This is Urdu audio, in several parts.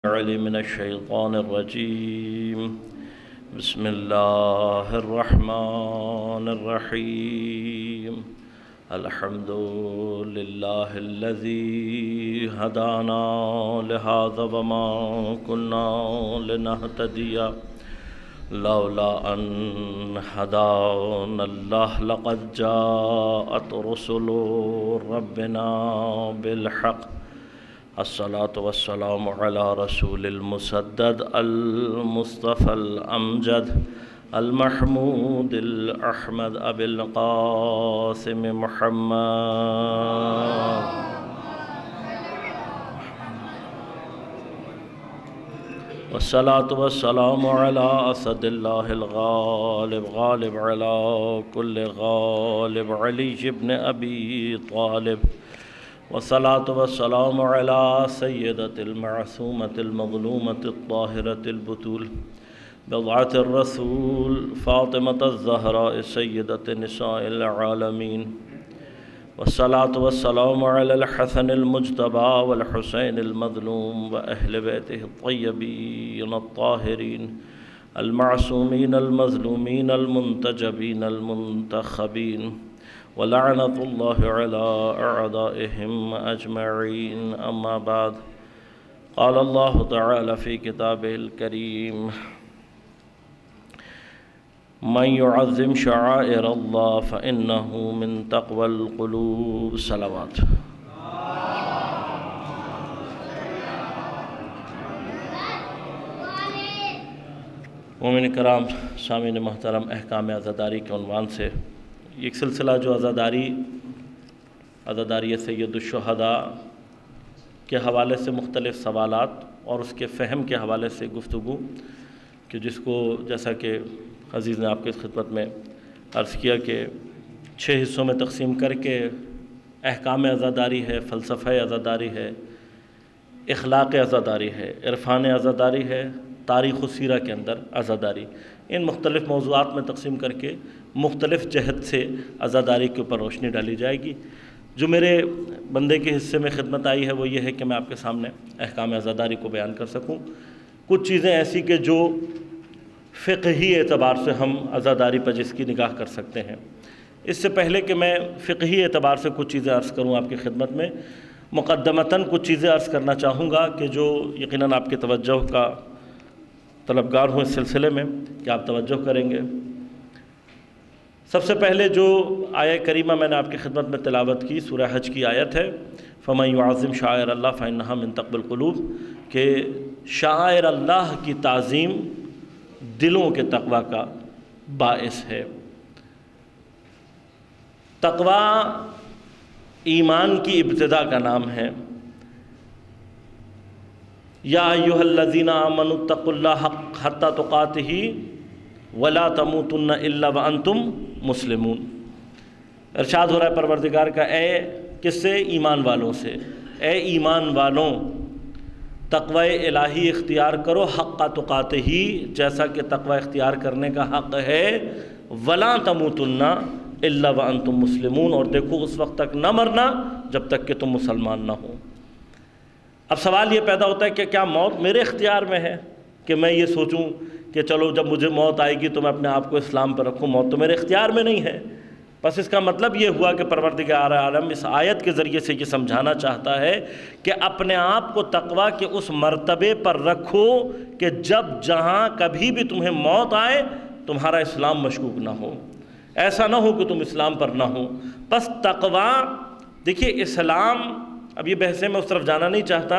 من الشیطان الرجیم بسم اللہ الرحمن الرحیم الحمد للہ الذی ہدانا لہذا وما كنا لنہتدی لولا ان ہدانا اللہ لقد جاءت رسل ربنا بالحق الصلاة والسلام على رسول المسدد المصطفى الأمجد المحمود الأحمد أبي القاسم محمد والصلاة والسلام على أسد الله الغالب غالب على كل غالب علي بن أبي طالب والصلاة والسلام على سيدة المعصومة المظلومة الطاهرة البتول بضعة الرسول فاطمة الزهراء سيدة نساء العالمين والصلاة والسلام على الحسن المجتبى والحسين المظلوم وأهل بيته الطيبين الطاهرين المعصومين المظلومين المنتجبين المنتخبين ولعنة الله على أعدائهم أجمعين أما بعد قال الله تعالى في كتابه الكريم من يعظم شعائر الله فإنه من تقوى القلوب صلوات مومن کرام سامعین محترم احکام عزاداری کے عنوان سے ایک سلسلہ جو عزاداری سید الشہداء کے حوالے سے مختلف سوالات اور اس کے فہم کے حوالے سے گفتگو کہ جس کو جیسا کہ عزیز نے آپ کی خدمت میں عرض کیا کہ 6 حصوں میں تقسیم کر کے احکام عزاداری ہے، فلسفہ عزاداری ہے، اخلاق عزاداری ہے، عرفان عزاداری ہے، تاریخ و سیرہ کے اندر عزاداری، ان مختلف موضوعات میں تقسیم کر کے مختلف جہت سے عزاداری کے اوپر روشنی ڈالی جائے گی۔ جو میرے بندے کے حصے میں خدمت آئی ہے وہ یہ ہے کہ میں آپ کے سامنے احکام عزاداری کو بیان کر سکوں۔ کچھ چیزیں ایسی کہ جو فقہی اعتبار سے ہم عزاداری پر جس کی نگاہ کر سکتے ہیں۔ اس سے پہلے کہ میں فقہی اعتبار سے کچھ چیزیں عرض کروں آپ کی خدمت میں، مقدمتاً کچھ چیزیں عرض کرنا چاہوں گا کہ جو یقیناً آپ کی توجہ کا طلبگار ہوں اس سلسلے میں کہ آپ توجہ کریں گے۔ سب سے پہلے جو آیہ کریمہ میں نے آپ کی خدمت میں تلاوت کی سورہ حج کی آیت ہے فَمَن يُعَظِّمْ شَعَائِرَ اللَّهِ فَإِنَّهَا مِن تَقْوَى الْقُلُوبِ کہ شعائر اللہ کی تعظیم دلوں کے تقوی کا باعث ہے۔ تقوی ایمان کی ابتدا کا نام ہے۔ یا ایھا الذین آمنوا اتقوا اللہ حتی تقاتہ ولا تموتن الا وانتم مسلمون۔ ارشاد ہو رہا ہے پروردگار کا، اے کس سے؟ ایمان والوں سے، اے ایمان والوں تقوی الہی اختیار کرو حق تقاتہ ہی، جیسا کہ تقوی اختیار کرنے کا حق ہے، ولا تموتن الا وانتم مسلمون، اور دیکھو اس وقت تک نہ مرنا جب تک کہ تم مسلمان نہ ہو۔ اب سوال یہ پیدا ہوتا ہے کہ کیا موت میرے اختیار میں ہے کہ میں یہ سوچوں کہ چلو جب مجھے موت آئے گی تو میں اپنے آپ کو اسلام پر رکھوں؟ موت تو میرے اختیار میں نہیں ہے۔ بس اس کا مطلب یہ ہوا کہ پروردگار عالم اس آیت کے ذریعے سے یہ سمجھانا چاہتا ہے کہ اپنے آپ کو تقوی کے اس مرتبے پر رکھو کہ جب جہاں کبھی بھی تمہیں موت آئے تمہارا اسلام مشکوک نہ ہو، ایسا نہ ہو کہ تم اسلام پر نہ ہو۔ بس تقوی، دیکھیے اسلام، اب یہ بحثیں میں اس طرف جانا نہیں چاہتا،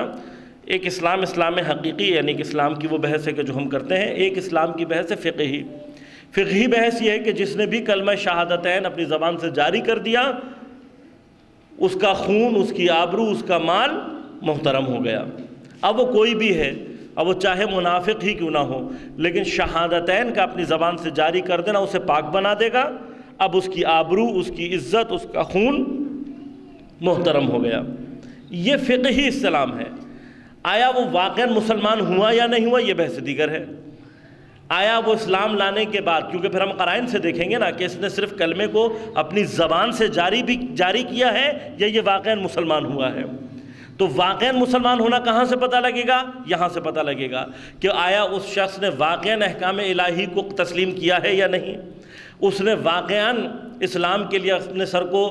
ایک اسلام حقیقی یعنی کہ اسلام کی وہ بحث ہے کہ جو ہم کرتے ہیں، ایک اسلام کی بحث ہے فقہی بحث یہ ہے کہ جس نے بھی کلمہ شہادتین اپنی زبان سے جاری کر دیا اس کا خون، اس کی آبرو، اس کا مال محترم ہو گیا۔ اب وہ کوئی بھی ہے، اب وہ چاہے منافق ہی کیوں نہ ہو، لیکن شہادتین کا اپنی زبان سے جاری کر دینا اسے پاک بنا دے گا۔ اب اس کی آبرو، اس کی عزت، اس کا خون محترم ہو گیا۔ یہ فقہی اسلام ہے۔ آیا وہ واقعاً مسلمان ہوا یا نہیں ہوا، یہ بحث دیگر ہے۔ آیا وہ اسلام لانے کے بعد، کیونکہ پھر ہم قرائن سے دیکھیں گے نا کہ اس نے صرف کلمے کو اپنی زبان سے جاری کیا ہے یا یہ واقعاً مسلمان ہوا ہے۔ تو واقعاً مسلمان ہونا کہاں سے پتہ لگے گا؟ یہاں سے پتہ لگے گا کہ آیا اس شخص نے واقعاً احکام الہی کو تسلیم کیا ہے یا نہیں، اس نے واقعاً اسلام کے لیے اپنے سر کو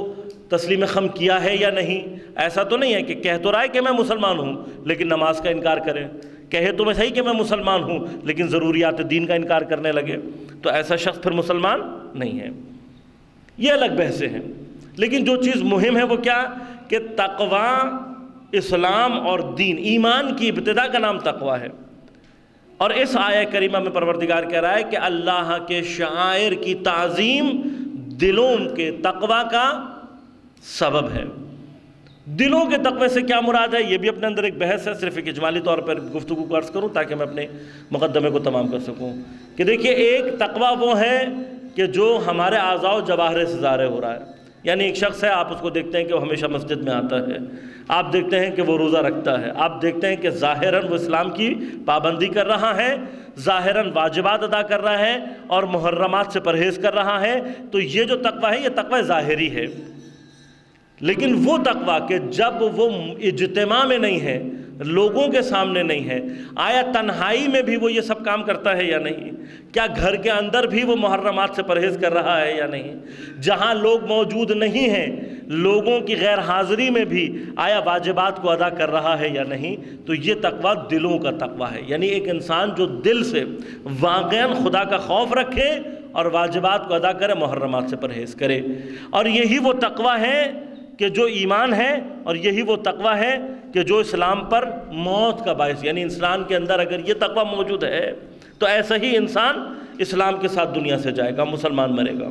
تسلیم خم کیا ہے یا نہیں۔ ایسا تو نہیں ہے کہ کہہ تو رہا ہے کہ میں مسلمان ہوں لیکن نماز کا انکار کرے، کہے تو میں صحیح کہ میں مسلمان ہوں لیکن ضروریات دین کا انکار کرنے لگے، تو ایسا شخص پھر مسلمان نہیں ہے۔ یہ الگ بحثیں ہیں، لیکن جو چیز مہم ہے وہ کیا کہ تقوی اسلام اور دین، ایمان کی ابتدا کا نام تقوی ہے۔ اور اس آیہ کریمہ میں پروردگار کہہ رہا ہے کہ اللہ کے شعائر کی تعظیم دلوں کے تقوی کا سبب ہے۔ دلوں کے تقوی سے کیا مراد ہے، یہ بھی اپنے اندر ایک بحث ہے، صرف ایک اجمالی طور پر گفتگو کو عرض کروں تاکہ میں اپنے مقدمے کو تمام کر سکوں۔ کہ دیکھیے، ایک تقوی وہ ہے کہ جو ہمارے اعضاء و جواہر سے ظاہر ہو رہا ہے، یعنی ایک شخص ہے، آپ اس کو دیکھتے ہیں کہ وہ ہمیشہ مسجد میں آتا ہے، آپ دیکھتے ہیں کہ وہ روزہ رکھتا ہے، آپ دیکھتے ہیں کہ ظاہراً وہ اسلام کی پابندی کر رہا ہے، ظاہراً واجبات ادا کر رہا ہے اور محرمات سے پرہیز کر رہا ہے، تو یہ جو تقوی ہے یہ تقوی ظاہری ہے۔ لیکن وہ تقوی کہ جب وہ اجتماع میں نہیں ہے، لوگوں کے سامنے نہیں ہے، آیا تنہائی میں بھی وہ یہ سب کام کرتا ہے یا نہیں؟ کیا گھر کے اندر بھی وہ محرمات سے پرہیز کر رہا ہے یا نہیں؟ جہاں لوگ موجود نہیں ہیں، لوگوں کی غیر حاضری میں بھی آیا واجبات کو ادا کر رہا ہے یا نہیں؟ تو یہ تقوی دلوں کا تقوی ہے، یعنی ایک انسان جو دل سے واقعاً خدا کا خوف رکھے اور واجبات کو ادا کرے، محرمات سے پرہیز کرے۔ اور یہی وہ تقوی ہے کہ جو ایمان ہے، اور یہی وہ تقوی ہے کہ جو اسلام پر موت کا باعث، یعنی انسان کے اندر اگر یہ تقوی موجود ہے تو ایسا ہی انسان اسلام کے ساتھ دنیا سے جائے گا، مسلمان مرے گا۔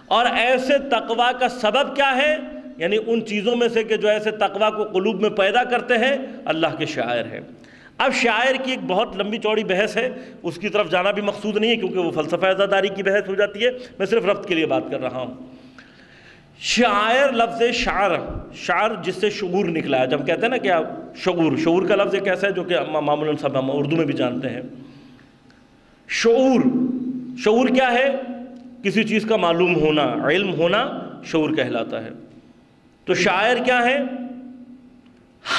اور ایسے تقوی کا سبب کیا ہے؟ یعنی ان چیزوں میں سے کہ جو ایسے تقوی کو قلوب میں پیدا کرتے ہیں، اللہ کے شعائر ہیں۔ اب شاعر کی ایک بہت لمبی چوڑی بحث ہے، اس کی طرف جانا بھی مقصود نہیں ہے کیونکہ وہ فلسفہ عزاداری کی بحث ہو جاتی ہے، میں صرف ربط کے لیے بات کر رہا ہوں۔ شاعر لفظ شعر جس سے شعور نکلا ہے، جب کہتے ہیں نا کہ شعور کا لفظ ایک ایسا ہے جو کہ معمولاً سب ہم اردو میں بھی جانتے ہیں۔ شعور کیا ہے؟ کسی چیز کا معلوم ہونا، علم ہونا شعور کہلاتا ہے۔ تو شاعر کیا ہے؟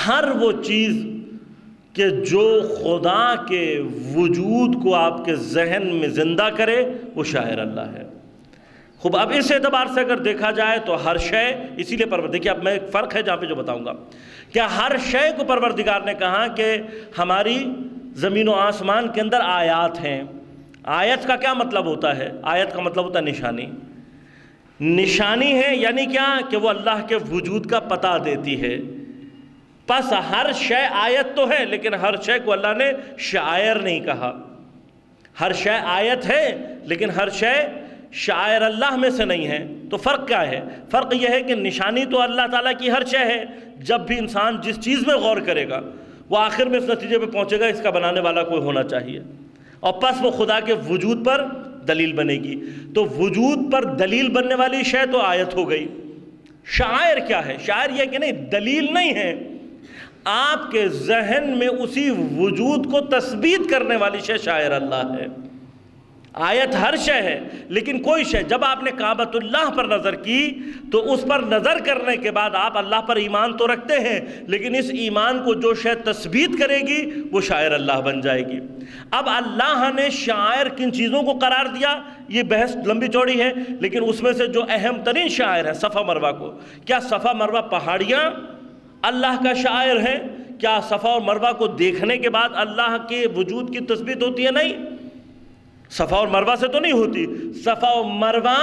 ہر وہ چیز کہ جو خدا کے وجود کو آپ کے ذہن میں زندہ کرے، وہ شاعر اللہ ہے۔ خوب، اب اس اعتبار سے اگر دیکھا جائے تو ہر شے، اسی لیے دیکھیے اب میں ایک فرق ہے جہاں پہ جو بتاؤں گا، کیا ہر شے کو پروردگار نے کہا کہ ہماری زمین و آسمان کے اندر آیات ہیں۔ آیت کا کیا مطلب ہوتا ہے؟ آیت کا مطلب ہوتا ہے نشانی۔ نشانی ہے یعنی کیا کہ وہ اللہ کے وجود کا پتہ دیتی ہے۔ پس ہر شے آیت تو ہے، لیکن ہر شے کو اللہ نے شاعر نہیں کہا۔ ہر شے آیت ہے لیکن ہر شے شاعر اللہ میں سے نہیں ہے۔ تو فرق کیا ہے؟ فرق یہ ہے کہ نشانی تو اللہ تعالیٰ کی ہر شے ہے، جب بھی انسان جس چیز میں غور کرے گا وہ آخر میں اس نتیجے پہ پہنچے گا اس کا بنانے والا کوئی ہونا چاہیے، اور پس وہ خدا کے وجود پر دلیل بنے گی۔ تو وجود پر دلیل بننے والی شے تو آیت ہو گئی۔ شاعر کیا ہے؟ شاعر یہ کہ نہیں، دلیل نہیں ہے، آپ کے ذہن میں اسی وجود کو تثبیت کرنے والی شے شاعر اللہ ہے۔ آیت ہر شے ہے، لیکن کوئی شے جب آپ نے کعبۃ اللہ پر نظر کی تو اس پر نظر کرنے کے بعد آپ اللہ پر ایمان تو رکھتے ہیں، لیکن اس ایمان کو جو شے تثبیت کرے گی وہ شاعر اللہ بن جائے گی۔ اب اللہ نے شاعر کن چیزوں کو قرار دیا، یہ بحث لمبی چوڑی ہے، لیکن اس میں سے جو اہم ترین شاعر ہے صفا مروہ کو، کیا صفا مروہ پہاڑیاں اللہ کا شاعر ہیں؟ کیا صفا اور مروہ کو دیکھنے کے بعد اللہ کے وجود کی تثبیت ہوتی ہے؟ نہیں، صفا اور مروہ سے تو نہیں ہوتی۔ صفا اور مروہ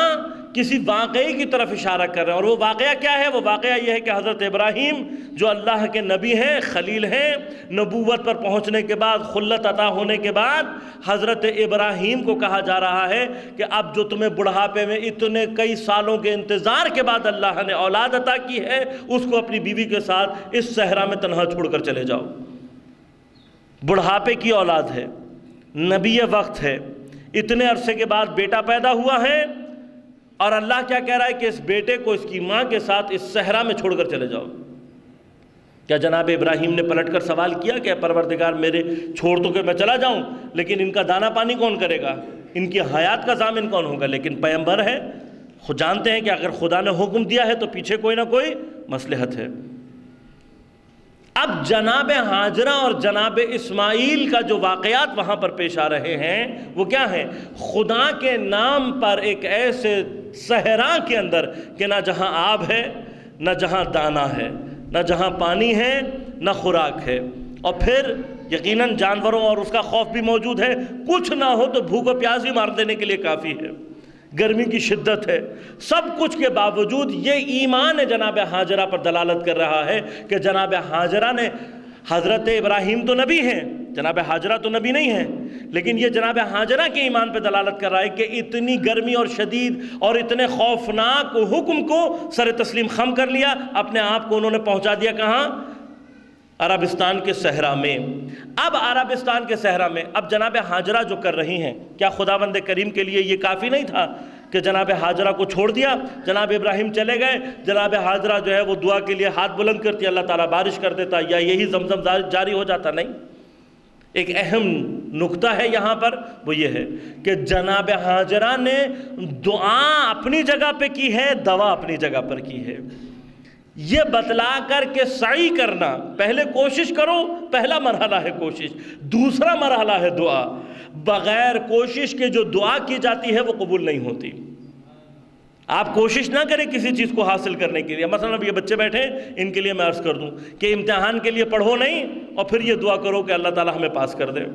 کسی واقعے کی طرف اشارہ کر رہے ہیں، اور وہ واقعہ کیا ہے؟ وہ واقعہ یہ ہے کہ حضرت ابراہیم جو اللہ کے نبی ہیں، خلیل ہیں، نبوت پر پہنچنے کے بعد، خلت عطا ہونے کے بعد حضرت ابراہیم کو کہا جا رہا ہے کہ اب جو تمہیں بڑھاپے میں اتنے کئی سالوں کے انتظار کے بعد اللہ نے اولاد عطا کی ہے، اس کو اپنی بیوی کے ساتھ اس صحرا میں تنہا چھوڑ کر چلے جاؤ۔ بڑھاپے کی اولاد ہے، نبی وقت ہے، اتنے عرصے کے بعد بیٹا پیدا ہوا ہے، اور اللہ کیا کہہ رہا ہے کہ اس بیٹے کو اس کی ماں کے ساتھ اس صحرا میں چھوڑ کر چلے جاؤ۔ کیا جناب ابراہیم نے پلٹ کر سوال کیا کہ پروردگار میرے چھوڑ تو کہ میں چلا جاؤں، لیکن ان کا دانا پانی کون کرے گا، ان کی حیات کا ضامن کون ہوگا؟ لیکن پیغمبر ہے، خود جانتے ہیں کہ اگر خدا نے حکم دیا ہے تو پیچھے کوئی نہ کوئی مصلحت ہے۔ اب جناب ہاجرہ اور جناب اسماعیل کا جو واقعات وہاں پر پیش آ رہے ہیں وہ کیا ہیں؟ خدا کے نام پر ایک ایسے صحرا کے اندر کہ نہ جہاں آب ہے، نہ جہاں دانا ہے، نہ جہاں پانی ہے، نہ خوراک ہے، اور پھر یقیناً جانوروں اور اس کا خوف بھی موجود ہے، کچھ نہ ہو تو بھوک و پیاس ہی مار دینے کے لیے کافی ہے، گرمی کی شدت ہے، سب کچھ کے باوجود یہ ایمان جناب ہاجرہ پر دلالت کر رہا ہے کہ جناب ہاجرہ نے، حضرت ابراہیم تو نبی ہیں، جناب ہاجرہ تو نبی نہیں ہیں، لیکن یہ جناب ہاجرہ کے ایمان پہ دلالت کر رہا ہے کہ اتنی گرمی اور شدید اور اتنے خوفناک حکم کو سر تسلیم خم کر لیا، اپنے آپ کو انہوں نے پہنچا دیا کہاں؟ عربستان کے صحرا میں۔ اب عربستان کے صحرا میں اب جناب ہاجرہ جو کر رہی ہیں، کیا خداوند کریم کے لیے یہ کافی نہیں تھا کہ جناب ہاجرہ کو چھوڑ دیا؟ جناب ابراہیم چلے گئے، جناب ہاجرہ جو ہے وہ دعا کے لیے ہاتھ بلند کرتی، اللہ تعالیٰ بارش کر دیتا، یا یہی زمزم جاری ہو جاتا؟ نہیں۔ ایک اہم نقطہ ہے یہاں پر، وہ یہ ہے کہ جناب ہاجرہ نے دعا اپنی جگہ پہ کی ہے، دوا اپنی جگہ پر کی ہے۔ یہ بتلا کر کے سعی کرنا، پہلے کوشش کرو، پہلا مرحلہ ہے کوشش، دوسرا مرحلہ ہے دعا۔ بغیر کوشش کے جو دعا کی جاتی ہے وہ قبول نہیں ہوتی۔ آپ کوشش نہ کریں کسی چیز کو حاصل کرنے کے لیے۔ مثلا اب یہ بچے بیٹھے، ان کے لیے میں عرض کر دوں کہ امتحان کے لیے پڑھو نہیں اور پھر یہ دعا کرو کہ اللہ تعالیٰ ہمیں پاس کر دے،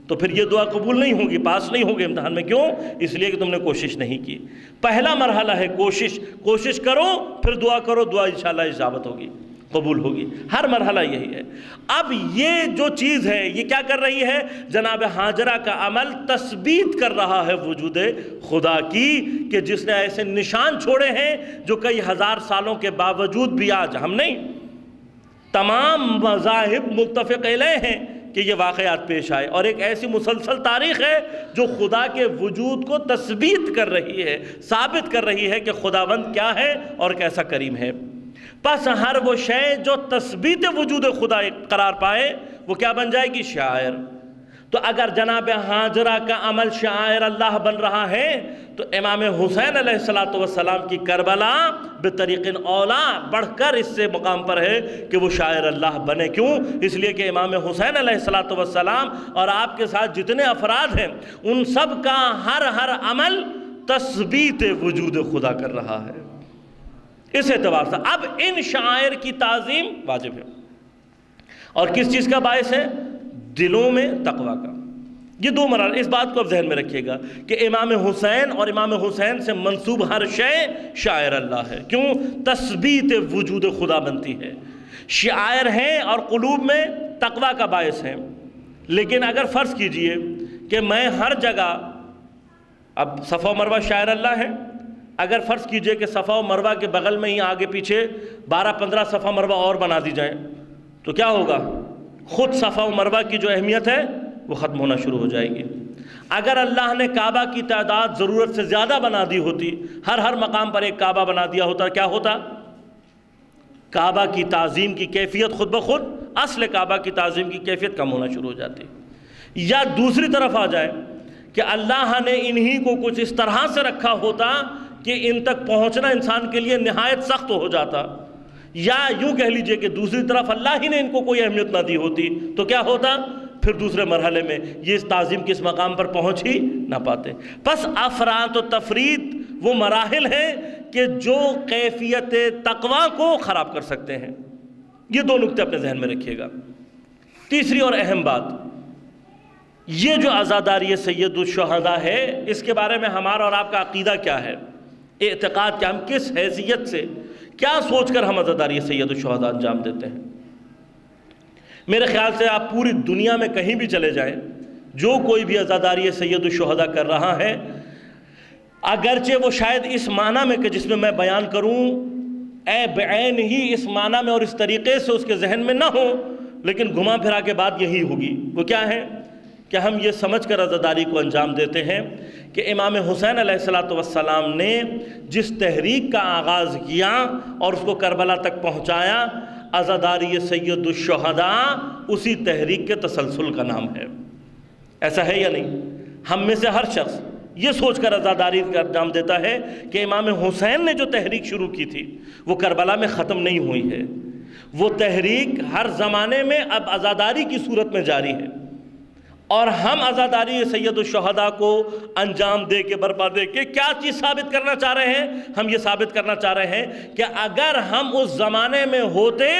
تو پھر یہ دعا قبول نہیں ہوگی، پاس نہیں ہوگی امتحان میں۔ کیوں؟ اس لیے کہ تم نے کوشش نہیں کی۔ پہلا مرحلہ ہے کوشش، کوشش کرو پھر دعا کرو، دعا انشاءاللہ اجابت ہوگی، قبول ہوگی۔ ہر مرحلہ یہی ہے۔ اب یہ جو چیز ہے یہ کیا کر رہی ہے؟ جناب ہاجرہ کا عمل تثبیت کر رہا ہے وجود خدا کی، کہ جس نے ایسے نشان چھوڑے ہیں جو کئی ہزار سالوں کے باوجود بھی آج ہم نہیں، تمام مذاہب متفق علیہ ہیں کہ یہ واقعات پیش آئے، اور ایک ایسی مسلسل تاریخ ہے جو خدا کے وجود کو تثبیت کر رہی ہے، ثابت کر رہی ہے کہ خداوند کیا ہے اور کیسا کریم ہے۔ پس ہر وہ شے جو تثبیت وجود خدا قرار پائے وہ کیا بن جائے گی؟ شاعر۔ تو اگر جناب ہاجرہ کا عمل شاعر اللہ بن رہا ہے تو امام حسین علیہ السلام کی کربلا بطریق اولا بڑھ کر اس سے مقام پر ہے کہ وہ شاعر اللہ بنے۔ کیوں؟ اس لیے کہ امام حسین علیہ السلام اور آپ کے ساتھ جتنے افراد ہیں ان سب کا ہر عمل تثبیت وجود خدا کر رہا ہے۔ اس اعتبار سے اب ان شاعر کی تعظیم واجب ہے، اور کس چیز کا باعث ہے؟ دلوں میں تقویٰ کا۔ یہ دو مرحلے، اس بات کو اب ذہن میں رکھیے گا کہ امام حسین اور امام حسین سے منسوب ہر شے شاعر اللہ ہے۔ کیوں؟ تثبیت وجود خدا بنتی ہے، شاعر ہیں اور قلوب میں تقویٰ کا باعث ہیں۔ لیکن اگر فرض کیجئے کہ میں ہر جگہ، اب صفا و مروہ شاعر اللہ ہے، اگر فرض کیجئے کہ صفا و مروہ کے بغل میں ہی آگے پیچھے 12-15 صفا مروہ اور بنا دی جائیں تو کیا ہوگا؟ خود صفا و مروہ کی جو اہمیت ہے وہ ختم ہونا شروع ہو جائے گی۔ اگر اللہ نے کعبہ کی تعداد ضرورت سے زیادہ بنا دی ہوتی، ہر مقام پر ایک کعبہ بنا دیا ہوتا، کیا ہوتا؟ کعبہ کی تعظیم کی کیفیت خود بخود، اصل کعبہ کی تعظیم کی کیفیت کم ہونا شروع ہو جاتی۔ یا دوسری طرف آ جائے کہ اللہ نے انہی کو کچھ اس طرح سے رکھا ہوتا کہ ان تک پہنچنا انسان کے لیے نہایت سخت ہو جاتا، یا یوں کہہ لیجئے کہ دوسری طرف اللہ ہی نے ان کو کوئی اہمیت نہ دی ہوتی تو کیا ہوتا؟ پھر دوسرے مرحلے میں یہ اس تعظیم کے اس مقام پر پہنچ ہی نہ پاتے۔ پس افراط و تفریط وہ مراحل ہیں کہ جو کیفیت تقویٰ کو خراب کر سکتے ہیں۔ یہ دو نکتے اپنے ذہن میں رکھیے گا۔ تیسری اور اہم بات، یہ جو عزاداری سید الشہداء ہے اس کے بارے میں ہمارا اور آپ کا عقیدہ کیا ہے، اعتقاد کیا، ہم کس حیثیت سے، کیا سوچ کر ہم عزاداری سید الشہداء انجام دیتے ہیں؟ میرے خیال سے آپ پوری دنیا میں کہیں بھی چلے جائیں، جو کوئی بھی عزاداری سید الشہداء کر رہا ہے، اگرچہ وہ شاید اس معنی میں کہ جس میں میں بیان کروں اے بعین ہی اس معنی میں اور اس طریقے سے اس کے ذہن میں نہ ہو، لیکن گھما پھرا کے بات یہی ہوگی۔ وہ کیا ہے کہ ہم یہ سمجھ کر عزاداری کو انجام دیتے ہیں کہ امام حسین علیہ السلام نے جس تحریک کا آغاز کیا اور اس کو کربلا تک پہنچایا، عزاداری سید الشہداء اسی تحریک کے تسلسل کا نام ہے۔ ایسا ہے یا نہیں؟ ہم میں سے ہر شخص یہ سوچ کر عزاداری کا انجام دیتا ہے کہ امام حسین نے جو تحریک شروع کی تھی وہ کربلا میں ختم نہیں ہوئی ہے، وہ تحریک ہر زمانے میں اب عزاداری کی صورت میں جاری ہے، اور ہم عزاداری سید الشہداء کو انجام دے کے برپا دے کے کیا چیز ثابت کرنا چاہ رہے ہیں؟ ہم یہ ثابت کرنا چاہ رہے ہیں کہ اگر ہم اس زمانے میں ہوتے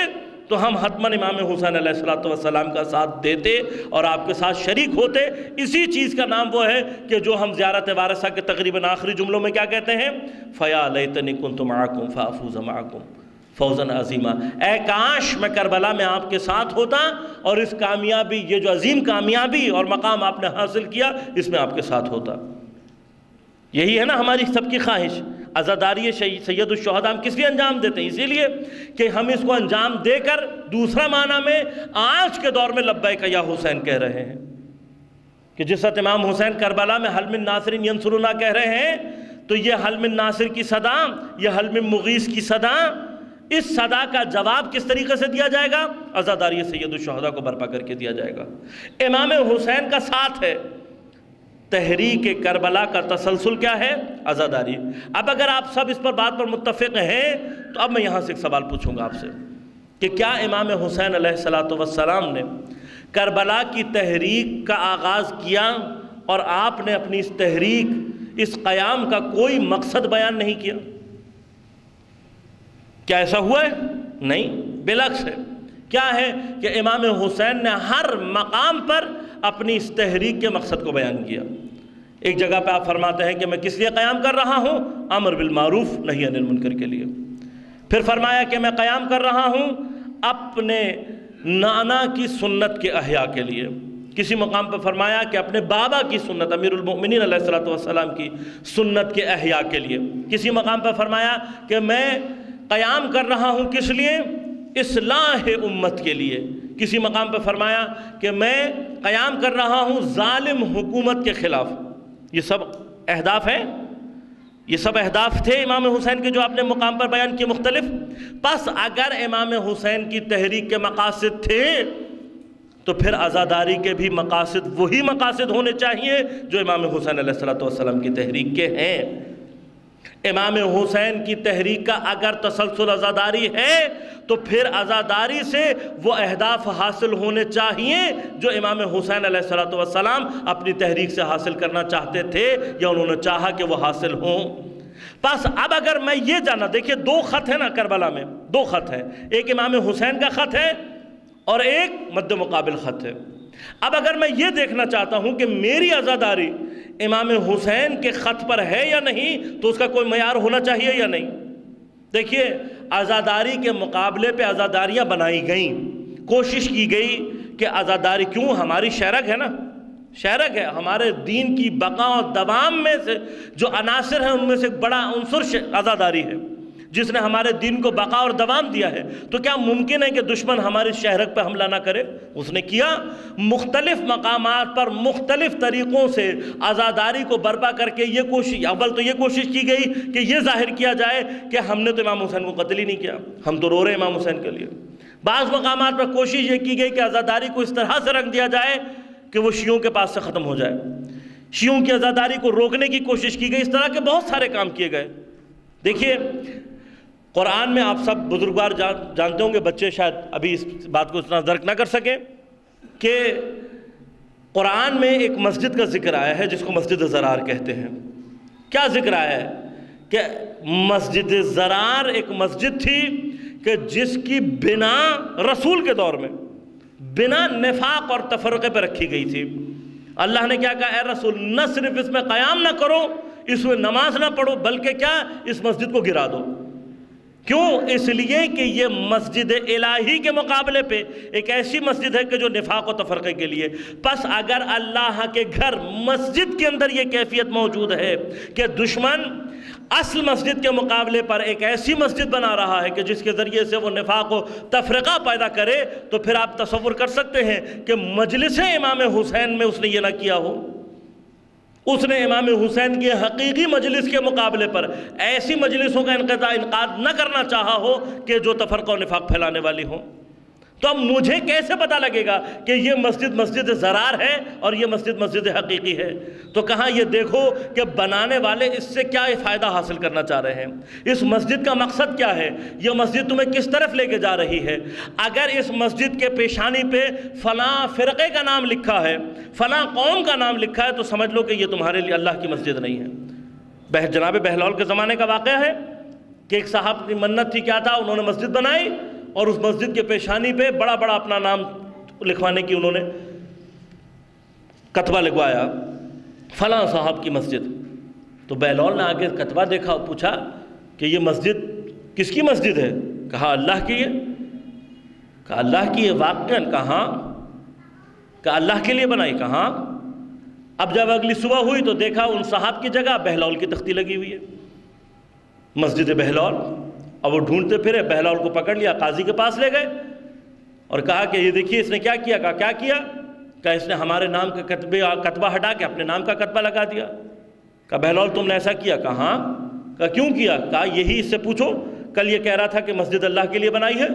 تو ہم حتماً امام حسین علیہ السلام کا ساتھ دیتے اور آپ کے ساتھ شریک ہوتے۔ اسی چیز کا نام وہ ہے کہ جو ہم زیارت وارثہ کے تقریباً آخری جملوں میں کیا کہتے ہیں؟ فَيَا لَيْتَنِي كُنْتُ مَعَكُمْ فَأَفُوزَ مَعَكُمْ فوزاً عظیمہ، اے کاش میں کربلا میں آپ کے ساتھ ہوتا اور اس کامیابی، یہ جو عظیم کامیابی اور مقام آپ نے حاصل کیا، اس میں آپ کے ساتھ ہوتا۔ یہی ہے نا ہماری سب کی خواہش۔ عزاداری سید الشہداء ہم کس لیے انجام دیتے ہیں؟ اسی لیے کہ ہم اس کو انجام دے کر دوسرا معنی میں آج کے دور میں لبیک یا حسین کہہ رہے ہیں، کہ جس وقت امام حسین کربلا میں حل من ناصر ینصرنا کہہ رہے ہیں، تو یہ حل من ناصر کی صدا، یہ حل من مغیث کی صدا، اس صدا کا جواب کس طریقے سے دیا جائے گا؟ عزاداری سید الشہداء کو برپا کر کے دیا جائے گا۔ امام حسین کا ساتھ ہے، تحریک کربلا کا تسلسل کیا ہے؟ عزاداری۔ اب اگر آپ سب اس پر بات پر متفق ہیں تو اب میں یہاں سے ایک سوال پوچھوں گا آپ سے کہ کیا امام حسین علیہ السلام نے کربلا کی تحریک کا آغاز کیا اور آپ نے اپنی اس تحریک، اس قیام کا کوئی مقصد بیان نہیں کیا؟ کیا ایسا ہوا ہے؟ نہیں، بالعکس ہے۔ کیا ہے کہ امام حسین نے ہر مقام پر اپنی اس تحریک کے مقصد کو بیان کیا۔ ایک جگہ پہ آپ فرماتے ہیں کہ میں کس لیے قیام کر رہا ہوں؟ امر بالمعروف نہی عن المنکر کے لیے۔ پھر فرمایا کہ میں قیام کر رہا ہوں اپنے نانا کی سنت کے احیاء کے لیے۔ کسی مقام پہ فرمایا کہ اپنے بابا کی سنت، امیر المؤمنین علیہ السلام کی سنت کے احیاء کے لیے۔ کسی مقام پہ فرمایا کہ میں قیام کر رہا ہوں کس لیے؟ اصلاح امت کے لیے۔ کسی مقام پہ فرمایا کہ میں قیام کر رہا ہوں ظالم حکومت کے خلاف۔ یہ سب اہداف ہیں، یہ سب اہداف تھے امام حسین کے جو آپ نے مقام پر بیان کیے مختلف۔ پس اگر امام حسین کی تحریک کے مقاصد تھے تو پھر عزاداری کے بھی مقاصد وہی مقاصد ہونے چاہیے جو امام حسین علیہ السلام کی تحریک کے ہیں۔ امام حسین کی تحریک کا اگر تسلسل عزاداری ہے تو پھر عزاداری سے وہ اہداف حاصل ہونے چاہیے جو امام حسین علیہ السلام اپنی تحریک سے حاصل کرنا چاہتے تھے یا انہوں نے چاہا کہ وہ حاصل ہوں۔ بس اب اگر میں یہ جانا، دیکھیں دو خط ہیں نا کربلا میں، دو خط ہیں، ایک امام حسین کا خط ہے اور ایک مد مقابل خط ہے۔ اب اگر میں یہ دیکھنا چاہتا ہوں کہ میری عزاداری امام حسین کے خط پر ہے یا نہیں تو اس کا کوئی معیار ہونا چاہیے یا نہیں؟ دیکھیے عزاداری کے مقابلے پہ عزاداریاں بنائی گئیں، کوشش کی گئی کہ عزاداری، کیوں ہماری شہرگ ہے نا، شہرگ ہے، ہمارے دین کی بقا و دوام میں سے جو عناصر ہیں ان میں سے ایک بڑا عنصر عزاداری ہے جس نے ہمارے دین کو بقا اور دوام دیا ہے۔ تو کیا ممکن ہے کہ دشمن ہماری شہرگ پہ حملہ نہ کرے؟ اس نے کیا، مختلف مقامات پر مختلف طریقوں سے عزاداری کو برپا کر کے یہ کوشش، اول تو یہ کوشش کی گئی کہ یہ ظاہر کیا جائے کہ ہم نے تو امام حسین کو قتل ہی نہیں کیا، ہم تو رو رہے ہیں امام حسین کے لیے۔ بعض مقامات پر کوشش یہ کی گئی کہ عزاداری کو اس طرح سے رکھ دیا جائے کہ وہ شیعوں کے پاس سے ختم ہو جائے، شیعوں کی عزاداری کو روکنے کی کوشش کی گئی۔ اس طرح کے بہت سارے کام کیے گئے۔ دیکھیے قرآن میں آپ سب بزرگوار جانتے ہوں گے، بچے شاید ابھی اس بات کو اتنا درک نہ کر سکیں کہ قرآن میں ایک مسجد کا ذکر آیا ہے جس کو مسجد زرار کہتے ہیں۔ کیا ذکر آیا ہے؟ کہ مسجد زرار ایک مسجد تھی کہ جس کی بنا رسول کے دور میں بنا نفاق اور تفرقے پہ رکھی گئی تھی۔ اللہ نے کیا کہا، اے رسول نہ صرف اس میں قیام نہ کرو، اس میں نماز نہ پڑھو، بلکہ کیا، اس مسجد کو گرا دو۔ کیوں؟ اس لیے کہ یہ مسجد الہی کے مقابلے پہ ایک ایسی مسجد ہے کہ جو نفاق و تفرقے کے لیے۔ پس اگر اللہ کے گھر مسجد کے اندر یہ کیفیت موجود ہے کہ دشمن اصل مسجد کے مقابلے پر ایک ایسی مسجد بنا رہا ہے کہ جس کے ذریعے سے وہ نفاق و تفرقہ پیدا کرے، تو پھر آپ تصور کر سکتے ہیں کہ مجلس امام حسین میں اس نے یہ نہ کیا ہو، اس نے امام حسین کی حقیقی مجلس کے مقابلے پر ایسی مجلسوں کا انعقاد نہ کرنا چاہا ہو کہ جو تفرقہ و نفاق پھیلانے والی ہوں۔ تو اب مجھے کیسے پتہ لگے گا کہ یہ مسجد مسجد زرار ہے اور یہ مسجد مسجد حقیقی ہے؟ تو کہاں یہ دیکھو کہ بنانے والے اس سے کیا فائدہ حاصل کرنا چاہ رہے ہیں، اس مسجد کا مقصد کیا ہے، یہ مسجد تمہیں کس طرف لے کے جا رہی ہے۔ اگر اس مسجد کے پیشانی پہ فلاں فرقے کا نام لکھا ہے، فلاں قوم کا نام لکھا ہے، تو سمجھ لو کہ یہ تمہارے لیے اللہ کی مسجد نہیں ہے۔ جناب بہلول کے زمانے کا واقعہ ہے کہ ایک صاحب کی منت تھی، کیا تھا، انہوں نے مسجد بنائی اور اس مسجد کے پیشانی پہ بڑا بڑا اپنا نام لکھوانے کی انہوں نے کتبہ لگوایا، فلاں صاحب کی مسجد۔ تو بہلول نے آگے کتبہ دیکھا اور پوچھا کہ یہ مسجد کس کی مسجد ہے؟ کہا اللہ کی ہے۔ کہا اللہ کی ہے واقعاً؟ کہاں؟ کہا اللہ کے لیے بنائی؟ کہاں؟ اب جب اگلی صبح ہوئی تو دیکھا ان صاحب کی جگہ بہلول کی تختی لگی ہوئی ہے، مسجد بہلول۔ اب وہ ڈھونڈتے پھرے، بہلول کو پکڑ لیا، قاضی کے پاس لے گئے اور کہا کہ یہ دیکھیے اس نے کیا کیا۔ کہا کیا کیا؟ کہا اس نے ہمارے نام کا کتبہ ہٹا کے اپنے نام کا کتبہ لگا دیا۔ کہا بہلول تم نے ایسا کیا؟ کہاں؟ کہا کیوں کیا؟ کہا یہی اس سے پوچھو، کل یہ کہہ رہا تھا کہ مسجد اللہ کے لیے بنائی ہے۔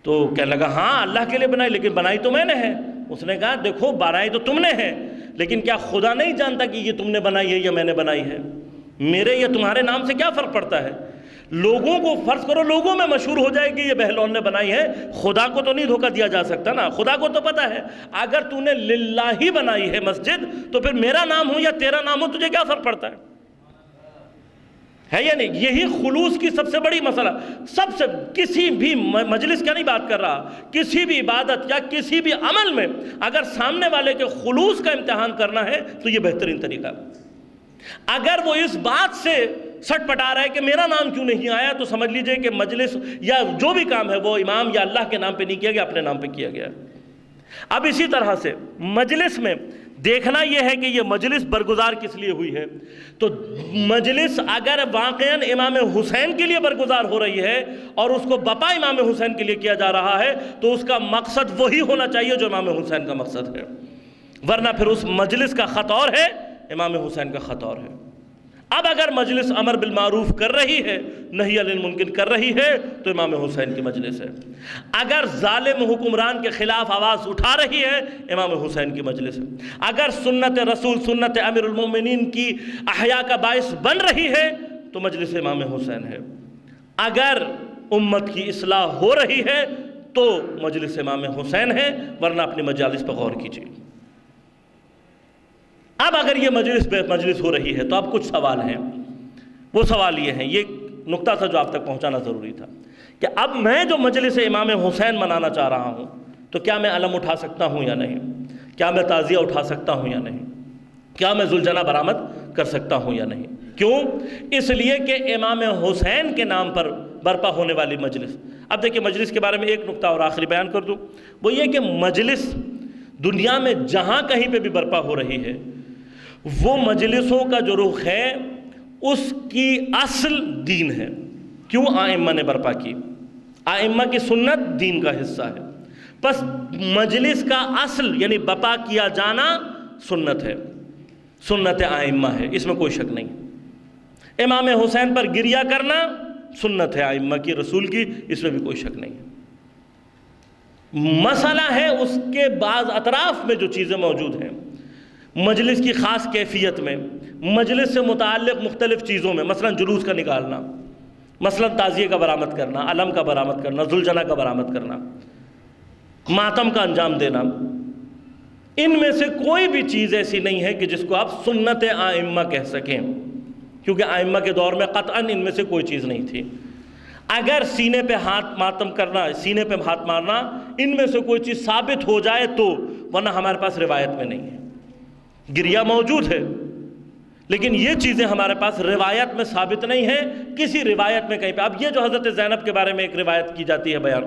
تو کہنے لگا ہاں اللہ کے لیے بنائی، لیکن بنائی تو میں نے ہے۔ اس نے کہا دیکھو بنائی تو تم نے ہے، لیکن کیا خدا نہیں جانتا کہ یہ تم نے بنائی ہے یا میں نے بنائی ہے؟ میرے یا تمہارے نام سے کیا فرق پڑتا ہے؟ لوگوں کو فرض کرو لوگوں میں مشہور ہو جائے کہ یہ بہلول نے بنائی ہے، خدا کو تو نہیں دھوکہ دیا جا سکتا نا، خدا کو تو پتا ہے۔ اگر تو نے للہ بنائی ہے مسجد تو پھر میرا نام ہو یا تیرا نام ہو تجھے کیا فرق پڑتا ہے یا نہیں؟ یہی خلوص کی سب سے بڑی مسئلہ۔ سب سے کسی بھی مجلس کا نہیں بات کر رہا، کسی بھی عبادت یا کسی بھی عمل میں اگر سامنے والے کے خلوص کا امتحان کرنا ہے تو یہ بہترین طریقہ ہے۔ اگر وہ اس بات سے سٹ پٹا رہا ہے کہ میرا نام کیوں نہیں آیا، تو سمجھ لیجئے کہ مجلس یا جو بھی کام ہے وہ امام یا اللہ کے نام پہ نہیں کیا گیا، اپنے نام پہ کیا گیا۔ اب اسی طرح سے مجلس میں دیکھنا یہ ہے کہ یہ مجلس برگزار کس لیے ہوئی ہے۔ تو مجلس اگر واقعاً امام حسین کے لیے برگزار ہو رہی ہے اور اس کو بپا امام حسین کے لیے کیا جا رہا ہے تو اس کا مقصد وہی ہونا چاہیے جو امام حسین کا مقصد ہے، ورنہ پھر اس مجلس کا خط اور ہے، امام حسین کا خط اور ہے۔ اب اگر مجلس امر بالمعروف کر رہی ہے، نہی عن المنکر کر رہی ہے تو امام حسین کی مجلس ہے۔ اگر ظالم حکمران کے خلاف آواز اٹھا رہی ہے، امام حسین کی مجلس ہے۔ اگر سنت رسول، سنت امیر المومنین کی احیاء کا باعث بن رہی ہے تو مجلس امام حسین ہے۔ اگر امت کی اصلاح ہو رہی ہے تو مجلس امام حسین ہے، ورنہ اپنی مجالس پر غور کیجیے۔ اب اگر یہ مجلس ہو رہی ہے تو اب کچھ سوال ہیں، وہ سوال یہ ہیں، یہ نقطہ تھا جو آپ تک پہنچانا ضروری تھا کہ اب میں جو مجلس امام حسین منانا چاہ رہا ہوں تو کیا میں علم اٹھا سکتا ہوں یا نہیں؟ کیا میں تعزیہ اٹھا سکتا ہوں یا نہیں؟ کیا میں ذوالجناح برآمد کر سکتا ہوں یا نہیں؟ کیوں؟ اس لیے کہ امام حسین کے نام پر برپا ہونے والی مجلس۔ اب دیکھیں مجلس کے بارے میں ایک نقطہ اور آخری بیان کر دوں، وہ یہ کہ مجلس دنیا میں جہاں کہیں پہ بھی برپا ہو رہی ہے، وہ مجلسوں کا جو رخ ہے اس کی اصل دین ہے۔ کیوں؟ آئمہ نے برپا کی، آئمہ کی سنت دین کا حصہ ہے، پس مجلس کا اصل یعنی برپا کیا جانا سنت ہے، سنت آئمہ ہے، اس میں کوئی شک نہیں۔ امام حسین پر گریہ کرنا سنت ہے آئمہ کی، رسول کی، اس میں بھی کوئی شک نہیں ہے۔ مسئلہ ہے اس کے بعض اطراف میں جو چیزیں موجود ہیں، مجلس کی خاص کیفیت میں، مجلس سے متعلق مختلف چیزوں میں، مثلا جلوس کا نکالنا، مثلا تعزیے کا برآمد کرنا، علم کا برآمد کرنا، ذوالجناح کا برآمد کرنا، ماتم کا انجام دینا، ان میں سے کوئی بھی چیز ایسی نہیں ہے کہ جس کو آپ سنت آئمہ کہہ سکیں، کیونکہ آئمہ کے دور میں قطعاً ان میں سے کوئی چیز نہیں تھی۔ اگر سینے پہ ہاتھ ماتم کرنا، سینے پہ ہاتھ مارنا، ان میں سے کوئی چیز ثابت ہو جائے تو، ورنہ ہمارے پاس روایت میں نہیں ہے۔ گریہ موجود ہے لیکن یہ چیزیں ہمارے پاس روایت میں ثابت نہیں ہیں، کسی روایت میں کہیں پہ۔ اب یہ جو حضرت زینب کے بارے میں ایک روایت کی جاتی ہے بیان،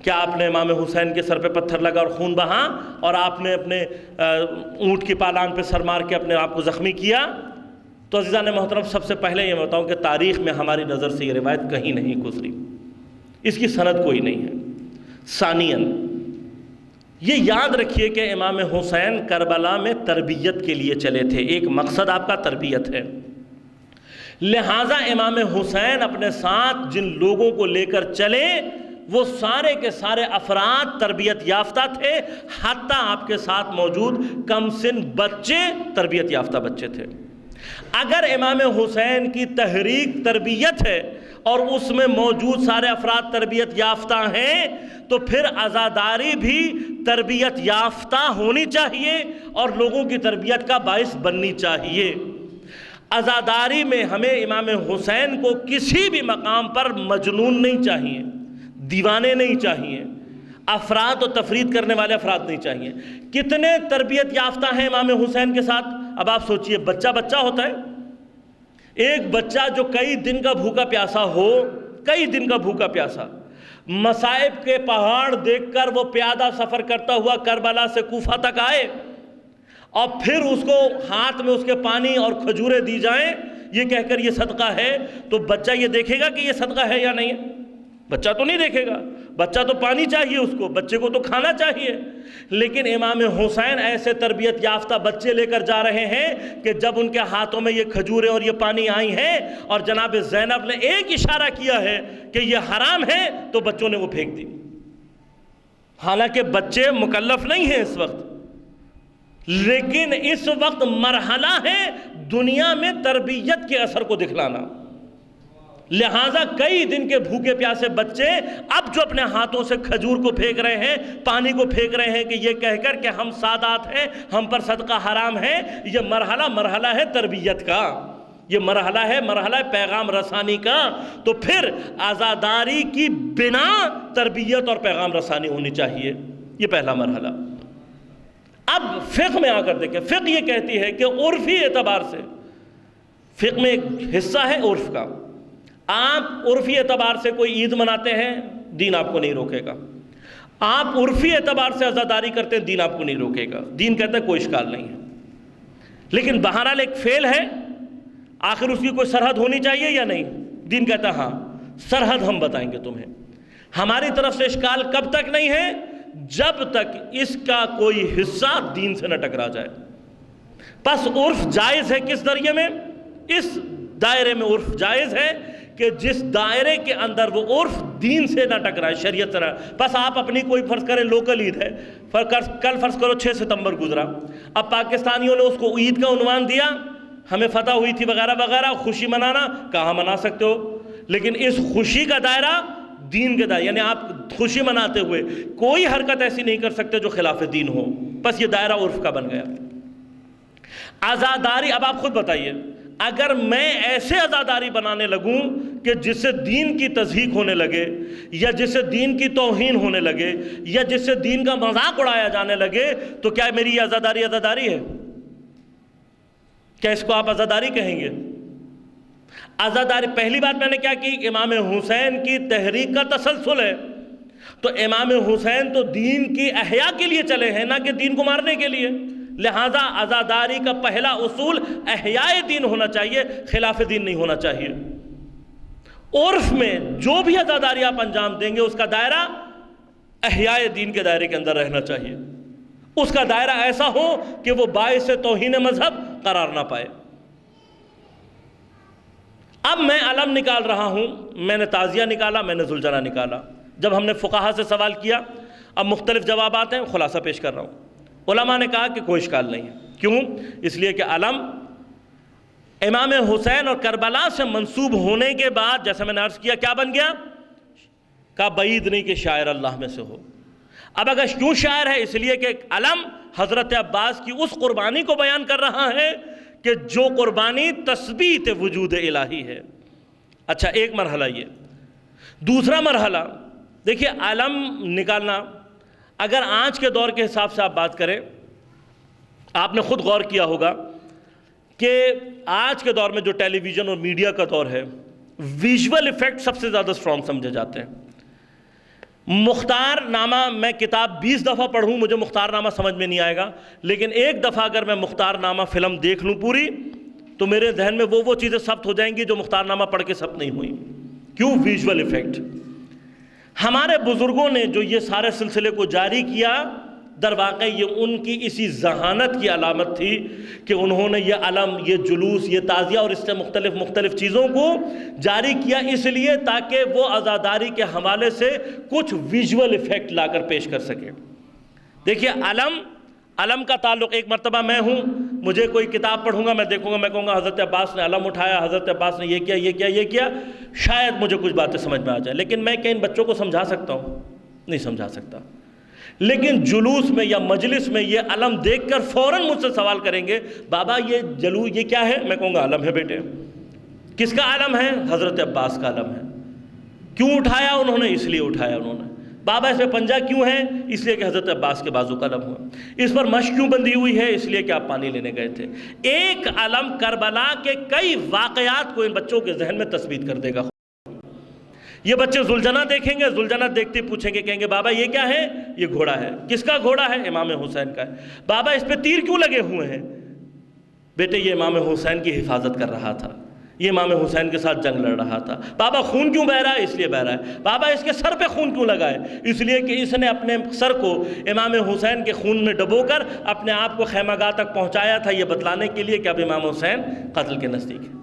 کیا آپ نے امام حسین کے سر پہ پتھر لگا اور خون بہا اور آپ نے اپنے اونٹ کی پالان پہ سر مار کے اپنے آپ کو زخمی کیا؟ تو عزیزان محترم، سب سے پہلے یہ بتاؤں کہ تاریخ میں ہماری نظر سے یہ روایت کہیں نہیں گزری، اس کی سند کوئی نہیں ہے۔ ثانیاً یہ یاد رکھیے کہ امام حسین کربلا میں تربیت کے لیے چلے تھے، ایک مقصد آپ کا تربیت ہے، لہٰذا امام حسین اپنے ساتھ جن لوگوں کو لے کر چلے وہ سارے کے سارے افراد تربیت یافتہ تھے، حتیٰ آپ کے ساتھ موجود کم سن بچے تربیت یافتہ بچے تھے۔ اگر امام حسین کی تحریک تربیت ہے اور اس میں موجود سارے افراد تربیت یافتہ ہیں، تو پھر عزاداری بھی تربیت یافتہ ہونی چاہیے اور لوگوں کی تربیت کا باعث بننی چاہیے۔ عزاداری میں ہمیں امام حسین کو کسی بھی مقام پر مجنون نہیں چاہیے، دیوانے نہیں چاہیے، افراد و تفرید کرنے والے افراد نہیں چاہیے۔ کتنے تربیت یافتہ ہیں امام حسین کے ساتھ؟ اب آپ سوچئے، بچہ بچہ ہوتا ہے، ایک بچہ جو کئی دن کا بھوکا پیاسا ہو، کئی دن کا بھوکا پیاسا، مصائب کے پہاڑ دیکھ کر وہ پیادہ سفر کرتا ہوا کربلا سے کوفہ تک آئے، اور پھر اس کو ہاتھ میں اس کے پانی اور کھجوریں دی جائیں یہ کہہ کر یہ صدقہ ہے، تو بچہ یہ دیکھے گا کہ یہ صدقہ ہے یا نہیں ہے؟ بچہ تو نہیں دیکھے گا، بچہ تو پانی چاہیے اس کو، بچے کو تو کھانا چاہیے۔ لیکن امام حسین ایسے تربیت یافتہ بچے لے کر جا رہے ہیں کہ جب ان کے ہاتھوں میں یہ کھجوریں اور یہ پانی آئی ہیں اور جناب زینب نے ایک اشارہ کیا ہے کہ یہ حرام ہے، تو بچوں نے وہ پھینک دی۔ حالانکہ بچے مکلف نہیں ہیں اس وقت، لیکن اس وقت مرحلہ ہے دنیا میں تربیت کے اثر کو دکھلانا۔ لہٰذا کئی دن کے بھوکے پیاسے بچے اب جو اپنے ہاتھوں سے کھجور کو پھینک رہے ہیں، پانی کو پھینک رہے ہیں کہ یہ کہہ کر کہ ہم سادات ہیں، ہم پر صدقہ حرام ہے، یہ مرحلہ ہے تربیت کا، یہ مرحلہ ہے پیغام رسانی کا۔ تو پھر عزاداری کی بنا تربیت اور پیغام رسانی ہونی چاہیے، یہ پہلا مرحلہ۔ اب فقہ میں آ کر دیکھیں، فقہ یہ کہتی ہے کہ عرفی اعتبار سے، فقہ میں ایک حصہ ہے عرف کا، آپ عرفی اعتبار سے کوئی عید مناتے ہیں، دین آپ کو نہیں روکے گا۔ آپ عرفی اعتبار سے عزاداری کرتے ہیں، دین آپ کو نہیں روکے گا، دین کہتا ہے کوئی اشکال نہیں ہے۔ لیکن بہرحال ایک فعل ہے، آخر اس کی کوئی سرحد ہونی چاہیے یا نہیں؟ دین کہتا ہے ہاں سرحد ہم بتائیں گے تمہیں۔ ہماری طرف سے اشکال کب تک نہیں ہے؟ جب تک اس کا کوئی حصہ دین سے نہ ٹکرا جائے۔ پس عرف جائز ہے کس ذریعے میں؟ اس دائرے میں عرف جائز ہے کہ جس دائرے کے اندر وہ عرف دین سے نہ ٹکرائے، شریعت سے نہ۔ پس آپ اپنی کوئی فرض کریں لوکل عید ہے، کل فرض کرو 6 ستمبر گزرا، اب پاکستانیوں نے اس کو عید کا عنوان دیا، ہمیں فتح ہوئی تھی وغیرہ وغیرہ، خوشی منانا، کہاں منا سکتے ہو، لیکن اس خوشی کا دائرہ دین کے دائرہ، یعنی آپ خوشی مناتے ہوئے کوئی حرکت ایسی نہیں کر سکتے جو خلاف دین ہو، بس یہ دائرہ عرف کا بن گیا۔ عزاداری، اب آپ خود بتائیے، اگر میں ایسے عزاداری بنانے لگوں کہ جس سے دین کی تضحیک ہونے لگے، یا جس سے دین کی توہین ہونے لگے، یا جس سے دین کا مذاق اڑایا جانے لگے، تو کیا میری یہ عزاداری ہے؟ کیا اس کو آپ عزاداری کہیں گے؟ عزاداری، پہلی بات میں نے کیا کی؟ امام حسین کی تحریک کا تسلسل ہے، تو امام حسین تو دین کی احیاء کے لیے چلے ہیں، نہ کہ دین کو مارنے کے لیے۔ لہذا عزاداری کا پہلا اصول احیاء دین ہونا چاہیے، خلاف دین نہیں ہونا چاہیے۔ عرف میں جو بھی عزاداری آپ انجام دیں گے اس کا دائرہ احیاء دین کے دائرے کے اندر رہنا چاہیے، اس کا دائرہ ایسا ہو کہ وہ باعث توہین مذہب قرار نہ پائے۔ اب میں علم نکال رہا ہوں، میں نے تعزیہ نکالا، میں نے ذوالجناح نکالا۔ جب ہم نے فقہا سے سوال کیا، اب مختلف جوابات ہیں، خلاصہ پیش کر رہا ہوں۔ علماء نے کہا کہ کوئی اشکال نہیں ہے، کیوں؟ اس لیے کہ علم امام حسین اور کربلا سے منسوب ہونے کے بعد، جیسے میں نے عرض کیا، کیا بن گیا؟ کہا بعید نہیں کہ شاعر اللہ میں سے ہو۔ اب اگر کیوں شاعر ہے؟ اس لیے کہ علم حضرت عباس کی اس قربانی کو بیان کر رہا ہے کہ جو قربانی تثبیت وجود الہی ہے۔ اچھا، ایک مرحلہ یہ۔ دوسرا مرحلہ دیکھیے، علم نکالنا، اگر آج کے دور کے حساب سے آپ بات کریں، آپ نے خود غور کیا ہوگا کہ آج کے دور میں جو ٹیلی ویژن اور میڈیا کا دور ہے، ویژول ایفیکٹ سب سے زیادہ سٹرونگ سمجھے جاتے ہیں۔ مختار نامہ میں کتاب 20 دفعہ پڑھوں مجھے مختار نامہ سمجھ میں نہیں آئے گا، لیکن ایک دفعہ اگر میں مختار نامہ فلم دیکھ لوں پوری، تو میرے ذہن میں وہ چیزیں ثبت ہو جائیں گی جو مختار نامہ پڑھ کے ثبت نہیں ہوئی۔ کیوں؟ Visual effect. ہمارے بزرگوں نے جو یہ سارے سلسلے کو جاری کیا، در واقع یہ ان کی اسی ذہانت کی علامت تھی کہ انہوں نے یہ علم، یہ جلوس، یہ تعزیہ اور اس سے مختلف چیزوں کو جاری کیا، اس لیے تاکہ وہ عزاداری کے حوالے سے کچھ ویژول ایفیکٹ لا کر پیش کر سکے۔ دیکھیے علم کا تعلق، ایک مرتبہ میں ہوں، مجھے کوئی کتاب پڑھوں گا، میں دیکھوں گا، میں کہوں گا حضرت عباس نے علم اٹھایا، حضرت عباس نے یہ کیا، شاید مجھے کچھ باتیں سمجھ میں آ جائیں، لیکن میں کہ ان بچوں کو سمجھا سکتا ہوں؟ نہیں سمجھا سکتا۔ لیکن جلوس میں یا مجلس میں یہ علم دیکھ کر فوراً مجھ سے سوال کریں گے، بابا یہ کیا ہے؟ میں کہوں گا علم ہے بیٹے۔ کس کا علم ہے؟ حضرت عباس کا علم ہے۔ کیوں اٹھایا انہوں نے؟ اس لیے اٹھایا انہوں نے۔ بابا اس میں پنجہ کیوں ہے؟ اس لیے کہ حضرت عباس کے بازو کا علم ہوا۔ اس پر مشق کیوں بندھی ہوئی ہے؟ اس لیے کہ آپ پانی لینے گئے تھے۔ ایک علم کربلا کے کئی واقعات کو ان بچوں کے ذہن میں تثبیت کر دے گا۔ یہ بچے زلجنہ دیکھیں گے، زلجنہ دیکھتے پوچھیں گے، کہیں گے بابا یہ کیا ہے؟ یہ گھوڑا ہے۔ کس کا گھوڑا ہے؟ امام حسین کا ہے۔ بابا اس پہ تیر کیوں لگے ہوئے ہیں؟ بیٹے یہ امام حسین کی حفاظت کر رہا تھا، یہ امام حسین کے ساتھ جنگ لڑ رہا تھا۔ بابا خون کیوں بہہ رہا ہے؟ اس لیے بہہ رہا ہے۔ بابا اس کے سر پہ خون کیوں لگا ہے؟ اس لیے کہ اس نے اپنے سر کو امام حسین کے خون میں ڈبو کر اپنے آپ کو خیمہ گاہ تک پہنچایا تھا، یہ بتلانے کے لیے کہ اب امام حسین قتل کے نزدیک ہے۔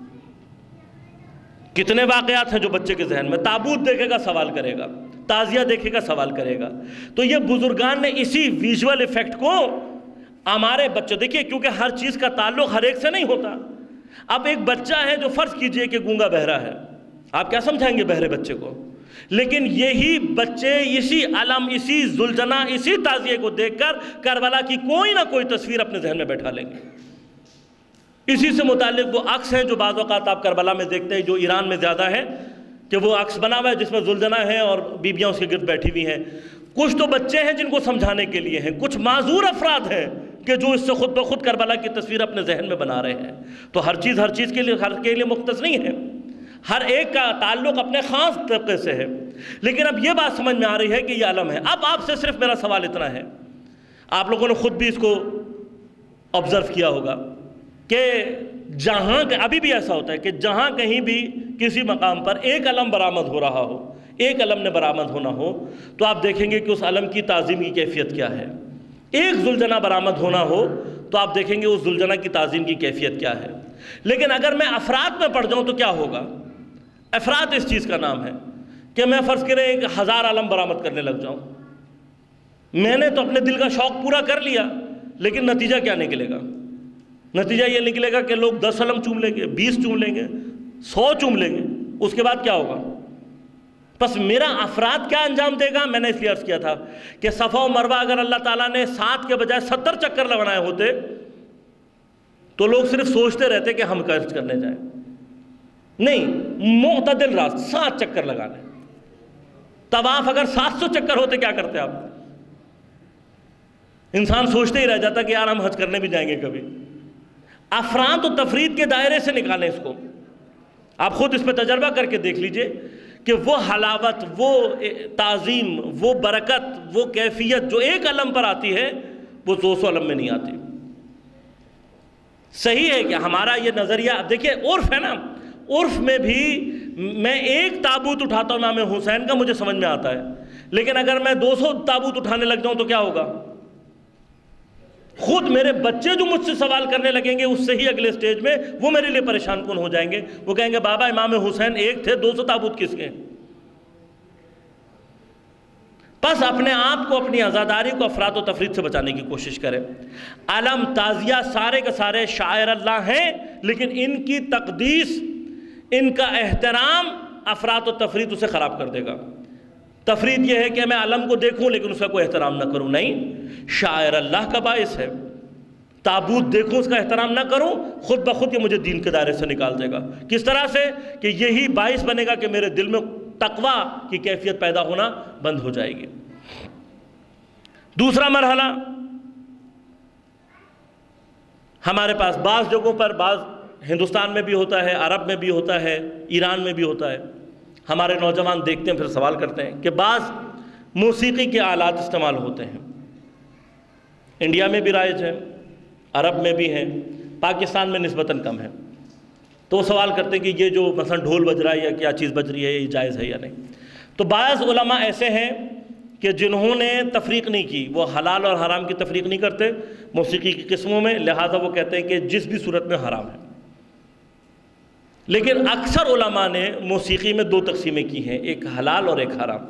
کتنے واقعات ہیں جو بچے کے ذہن میں، تابوت دیکھے گا سوال کرے گا، تعزیہ دیکھے گا سوال کرے گا۔ تو یہ بزرگان نے اسی ویژول ایفیکٹ کو ہمارے بچوں، دیکھیے کیونکہ ہر چیز کا تعلق ہر ایک سے نہیں ہوتا۔ اب ایک بچہ ہے جو فرض کیجئے کہ گونگا بہرا ہے، آپ کیا سمجھائیں گے بہرے بچے کو؟ لیکن یہی بچے اسی علم، اسی زلجنہ، اسی تعزیے کو دیکھ کر کربلا کی کوئی نہ کوئی تصویر اپنے ذہن میں بیٹھا لیں گے۔ اسی سے متعلق وہ عکس ہیں جو بعض اوقات آپ کربلا میں دیکھتے ہیں، جو ایران میں زیادہ ہے، کہ وہ عکس بنا ہوا ہے جس میں زلجنہ ہے اور بیبیاں اس کے گرد بیٹھی ہوئی ہیں۔ کچھ تو بچے ہیں جن کو سمجھانے کے لیے ہیں، کچھ معذور افراد ہیں کہ جو اس سے خود بخود کربلا کی تصویر اپنے ذہن میں بنا رہے ہیں۔ تو ہر چیز کے لیے مختص نہیں ہے، ہر ایک کا تعلق اپنے خاص طبقے سے ہے۔ لیکن اب یہ بات سمجھ میں آ رہی ہے کہ یہ علم ہے۔ اب آپ سے صرف میرا سوال اتنا ہے، آپ لوگوں نے خود بھی اس کو آبزرو کیا ہوگا کہ جہاں ابھی بھی ایسا ہوتا ہے کہ جہاں کہیں بھی کسی مقام پر ایک علم برآمد ہو رہا ہو، ایک علم نے برآمد ہونا ہو، تو آپ دیکھیں گے کہ اس علم کی تعظیم کی کیفیت کیا ہے۔ ایک زلجنہ برآمد ہونا ہو تو آپ دیکھیں گے اس زلجنہ کی تعظیم کی کیفیت کیا ہے۔ لیکن اگر میں افراد میں پڑ جاؤں تو کیا ہوگا؟ افراد اس چیز کا نام ہے کہ میں فرض کریں 1000 علم برآمد کرنے لگ جاؤں، میں نے تو اپنے دل کا شوق پورا کر لیا، لیکن نتیجہ کیا نکلے گا؟ نتیجہ یہ نکلے گا کہ لوگ 10 علم چوم لیں گے، 20 چوم لیں گے، 100 چوم لیں گے، اس کے بعد کیا ہوگا؟ پس میرا افراد کیا انجام دے گا؟ میں نے اس لیے عرض کیا تھا کہ صفا و مروہ اگر اللہ تعالیٰ نے 7 کے بجائے 70 چکر لگائے ہوتے تو لوگ صرف سوچتے رہتے کہ ہم خرچ کرنے جائیں، نہیں، معتدل راست 7 چکر لگانے۔ طواف اگر 700 چکر ہوتے کیا کرتے آپ؟ انسان سوچتے ہی رہ جاتا کہ یار ہم حج کرنے بھی جائیں گے کبھی۔ افراد و تفرید کے دائرے سے نکالیں اس کو، آپ خود اس پہ تجربہ کر کے دیکھ لیجئے کہ وہ حلاوت، وہ تعظیم، وہ برکت، وہ کیفیت جو ایک علم پر آتی ہے وہ 200 علم میں نہیں آتی۔ صحیح ہے کہ ہمارا یہ نظریہ، اب دیکھیے عرف ہے نا، عرف میں بھی میں ایک تابوت اٹھاتا ہوں امام حسین کا، مجھے سمجھ میں آتا ہے، لیکن اگر میں 200 تابوت اٹھانے لگ جاؤں تو کیا ہوگا؟ خود میرے بچے جو مجھ سے سوال کرنے لگیں گے اس سے ہی اگلے سٹیج میں وہ میرے لیے پریشان کن ہو جائیں گے، وہ کہیں گے بابا امام حسین ایک تھے، 200 تابوت کس کے؟ بس اپنے آپ کو، اپنی عزاداری کو افراد و تفرید سے بچانے کی کوشش کریں۔ علم، تعزیہ سارے کے سارے شاعر اللہ ہیں، لیکن ان کی تقدیس، ان کا احترام افراد و تفرید اسے خراب کر دے گا۔ تفرید یہ ہے کہ میں علم کو دیکھوں لیکن اس کا کوئی احترام نہ کروں، نہیں، شاعر اللہ کا باعث ہے۔ تابوت دیکھوں اس کا احترام نہ کروں، خود بخود یہ مجھے دین کے دائرے سے نکال دے گا۔ کس طرح سے؟ کہ یہی باعث بنے گا کہ میرے دل میں تقویٰ کی کیفیت پیدا ہونا بند ہو جائے گی۔ دوسرا مرحلہ، ہمارے پاس بعض جگہوں پر، بعض ہندوستان میں بھی ہوتا ہے، عرب میں بھی ہوتا ہے، ایران میں بھی ہوتا ہے، ہمارے نوجوان دیکھتے ہیں پھر سوال کرتے ہیں کہ بعض موسیقی کے آلات استعمال ہوتے ہیں، انڈیا میں بھی رائج ہے، عرب میں بھی ہیں، پاکستان میں نسبتاً کم ہے۔ تو وہ سوال کرتے ہیں کہ یہ جو مثلا ڈھول بج رہا ہے یا کیا چیز بج رہی ہے، یہ جائز ہے یا نہیں؟ تو بعض علماء ایسے ہیں کہ جنہوں نے تفریق نہیں کی، وہ حلال اور حرام کی تفریق نہیں کرتے موسیقی کی قسموں میں، لہذا وہ کہتے ہیں کہ جس بھی صورت میں حرام ہے۔ لیکن اکثر علماء نے موسیقی میں دو تقسیمیں کی ہیں، ایک حلال اور ایک حرام۔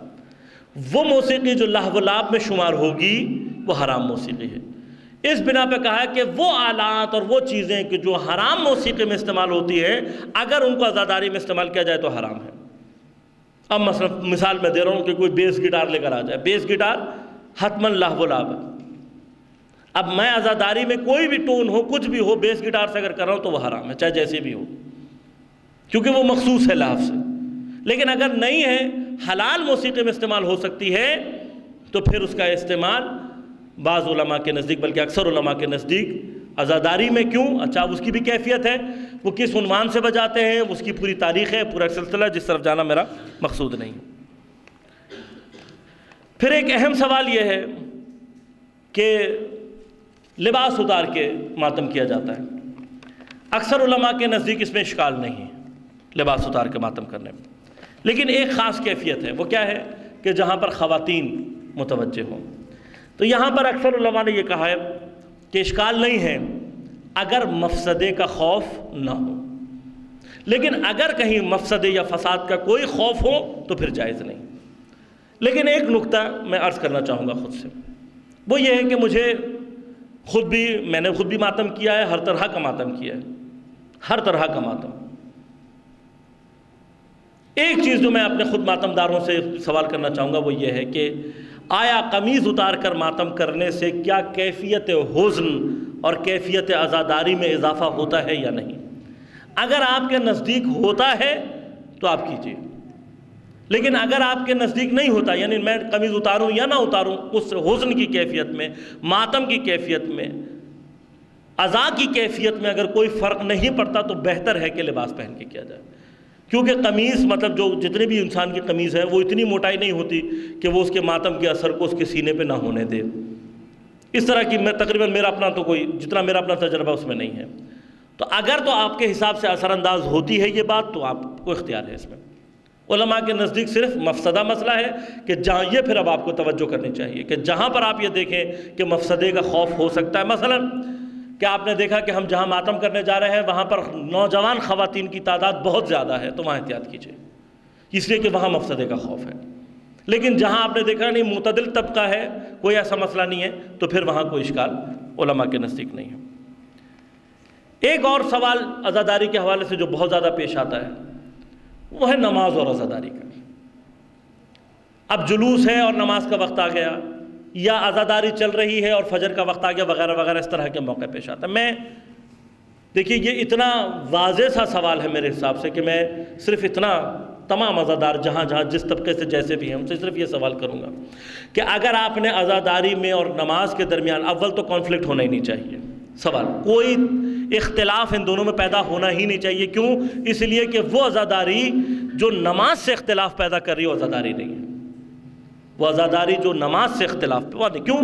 وہ موسیقی جو لہو و لعب میں شمار ہوگی وہ حرام موسیقی ہے۔ اس بنا پہ کہا کہ وہ آلات اور وہ چیزیں کہ جو حرام موسیقی میں استعمال ہوتی ہیں، اگر ان کو عزاداری میں استعمال کیا جائے تو حرام ہے۔ اب مثلا مثال میں دے رہا ہوں کہ کوئی بیس گٹار لے کر آ جائے، بیس گٹار حتماً لہو و لعب ہے۔ اب میں عزاداری میں کوئی بھی ٹون ہو، کچھ بھی ہو، بیس گٹار سے اگر کر رہا ہوں تو وہ حرام ہے، چاہے جیسے بھی ہو، کیونکہ وہ مخصوص ہے لہو سے۔ لیکن اگر نہیں ہے، حلال موسیقی میں استعمال ہو سکتی ہے، تو پھر اس کا استعمال بعض علماء کے نزدیک، بلکہ اکثر علماء کے نزدیک عزاداری میں کیوں؟ اچھا اس کی بھی کیفیت ہے، وہ کس عنوان سے بجاتے ہیں، اس کی پوری تاریخ ہے، پورا سلسلہ، جس طرف جانا میرا مقصود نہیں۔ پھر ایک اہم سوال یہ ہے کہ لباس اتار کے ماتم کیا جاتا ہے۔ اکثر علماء کے نزدیک اس میں اشکال نہیں ہے لباس اتار کے ماتم کرنے میں، لیکن ایک خاص کیفیت ہے، وہ کیا ہے کہ جہاں پر خواتین متوجہ ہوں۔ تو یہاں پر اکثر علماء نے یہ کہا ہے کہ اشکال نہیں ہے اگر مفسدے کا خوف نہ ہو، لیکن اگر کہیں مفسدے یا فساد کا کوئی خوف ہو تو پھر جائز نہیں۔ لیکن ایک نکتہ میں عرض کرنا چاہوں گا خود سے، وہ یہ ہے کہ میں نے خود بھی ماتم کیا ہے، ہر طرح کا ماتم کیا ہے، ہر طرح کا ماتم۔ ایک چیز جو میں اپنے خود ماتم داروں سے سوال کرنا چاہوں گا وہ یہ ہے کہ آیا قمیض اتار کر ماتم کرنے سے کیا کیفیت حزن اور کیفیت عزاداری میں اضافہ ہوتا ہے یا نہیں؟ اگر آپ کے نزدیک ہوتا ہے تو آپ کیجئے، لیکن اگر آپ کے نزدیک نہیں ہوتا، یعنی میں قمیض اتاروں یا نہ اتاروں، اس حزن کی کیفیت میں، ماتم کی کیفیت میں، عزا کی کیفیت میں اگر کوئی فرق نہیں پڑتا تو بہتر ہے کہ لباس پہن کے کیا جائے، کیونکہ قمیض مطلب جو جتنے بھی انسان کی قمیض ہے وہ اتنی موٹائی نہیں ہوتی کہ وہ اس کے ماتم کے اثر کو اس کے سینے پہ نہ ہونے دے۔ اس طرح کی میں تقریباً میرا اپنا تو کوئی جتنا میرا اپنا تجربہ اس میں نہیں ہے، تو اگر تو آپ کے حساب سے اثر انداز ہوتی ہے یہ بات تو آپ کو اختیار ہے اس میں۔ علماء کے نزدیک صرف مفسدہ مسئلہ ہے کہ جہاں یہ پھر اب آپ کو توجہ کرنی چاہیے کہ جہاں پر آپ یہ دیکھیں کہ مفسدے کا خوف ہو سکتا ہے، مثلاً کہ آپ نے دیکھا کہ ہم جہاں ماتم کرنے جا رہے ہیں وہاں پر نوجوان خواتین کی تعداد بہت زیادہ ہے، تو وہاں احتیاط کیجیے، اس لیے کہ وہاں مفسدے کا خوف ہے۔ لیکن جہاں آپ نے دیکھا نہیں معتدل طبقہ ہے، کوئی ایسا مسئلہ نہیں ہے، تو پھر وہاں کوئی اشکال علماء کے نزدیک نہیں ہے۔ ایک اور سوال عزاداری کے حوالے سے جو بہت زیادہ پیش آتا ہے وہ ہے نماز اور عزاداری کا۔ اب جلوس ہے اور نماز کا وقت آ گیا، یا عزاداری چل رہی ہے اور فجر کا وقت آ گیا، وغیرہ وغیرہ، اس طرح کے موقع پیش آتا ہے۔ دیکھیے یہ اتنا واضح سا سوال ہے میرے حساب سے کہ میں صرف اتنا تمام عزادار جہاں جس طبقے سے جیسے بھی ہیں ان سے صرف یہ سوال کروں گا کہ اگر آپ نے عزاداری میں اور نماز کے درمیان، اول تو کانفلکٹ ہونا ہی نہیں چاہیے، سوال کوئی اختلاف ان دونوں میں پیدا ہونا ہی نہیں چاہیے۔ کیوں؟ اس لیے کہ وہ عزاداری جو نماز سے اختلاف پیدا کر رہی ہے وہ عزاداری نہیں ہے، وہ عزاداری جو نماز سے اختلاف پیدا کیوں؟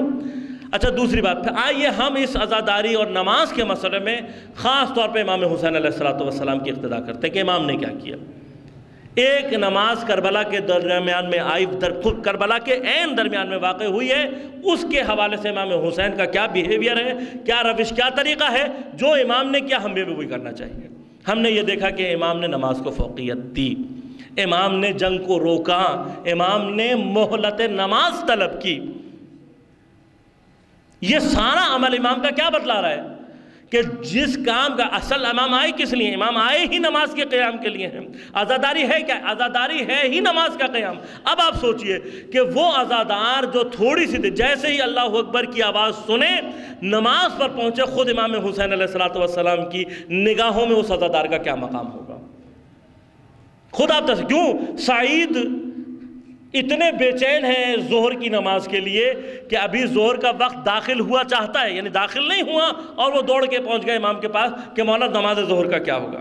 اچھا دوسری بات، پھر آئیے ہم اس عزاداری اور نماز کے مسئلے میں خاص طور پہ امام حسین علیہ السلام کی اقتدا کرتے ہیں کہ امام نے کیا کیا۔ ایک نماز کربلا کے درمیان میں آئی، کربلا کے عین درمیان میں واقع ہوئی ہے، اس کے حوالے سے امام حسین کا کیا بیہیویئر ہے، کیا روش، کیا طریقہ ہے، جو امام نے کیا ہمیں بھی وہی کرنا چاہیے۔ ہم نے یہ دیکھا کہ امام نے نماز کو فوقیت دی، امام نے جنگ کو روکا، امام نے مہلت نماز طلب کی۔ یہ سارا عمل امام کا کیا بتلا رہا ہے کہ جس کام کا اصل امام آئے کس لیے؟ امام آئے ہی نماز کے قیام کے لیے ہیں۔ عزاداری ہے کیا؟ عزاداری ہے ہی نماز کا قیام۔ اب آپ سوچئے کہ وہ عزادار جو تھوڑی سی جیسے ہی اللہ اکبر کی آواز سنے نماز پر پہنچے، خود امام حسین علیہ السلام کی نگاہوں میں اس عزادار کا کیا مقام ہوگا؟ خود آپ کیوں سعید اتنے بے چین ہیں ظہر کی نماز کے لیے کہ ابھی ظہر کا وقت داخل ہوا چاہتا ہے، یعنی داخل نہیں ہوا اور وہ دوڑ کے پہنچ گئے امام کے پاس کہ مولا نماز ظہر کا کیا ہوگا۔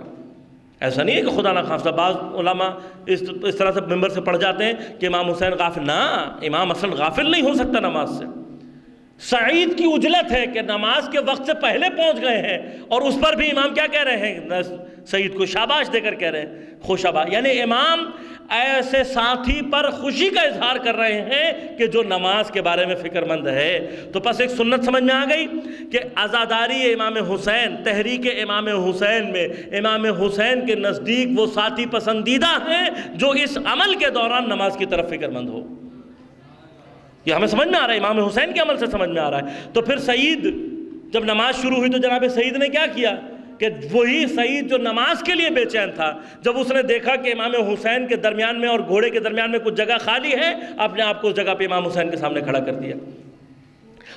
ایسا نہیں ہے کہ خدا نہ خواستہ بعض علماء اس طرح سے ممبر سے پڑھ جاتے ہیں کہ امام حسین غافل، نہ، امام اصلا غافل نہیں ہو سکتا نماز سے۔ سعید کی اجلت ہے کہ نماز کے وقت سے پہلے پہنچ گئے ہیں، اور اس پر بھی امام کیا کہہ رہے ہیں؟ سعید کو شاباش دے کر کہہ رہے ہیں، خوشاباش، یعنی امام ایسے ساتھی پر خوشی کا اظہار کر رہے ہیں کہ جو نماز کے بارے میں فکر مند ہے۔ تو پس ایک سنت سمجھ میں آ گئی کہ عزاداری امام حسین، تحریک امام حسین میں امام حسین کے نزدیک وہ ساتھی پسندیدہ ہیں جو اس عمل کے دوران نماز کی طرف فکر مند ہو۔ یہ ہمیں سمجھ میں آ رہا ہے، امام حسین کے عمل سے سمجھ میں آ رہا ہے۔ تو پھر سعید جب نماز شروع ہوئی تو جناب سعید نے کیا کیا کہ وہی سعید جو نماز کے لیے بے چین تھا، جب اس نے دیکھا کہ امام حسین کے درمیان میں اور گھوڑے کے درمیان میں کچھ جگہ خالی ہے، اپنے آپ کو اس جگہ پہ امام حسین کے سامنے کھڑا کر دیا۔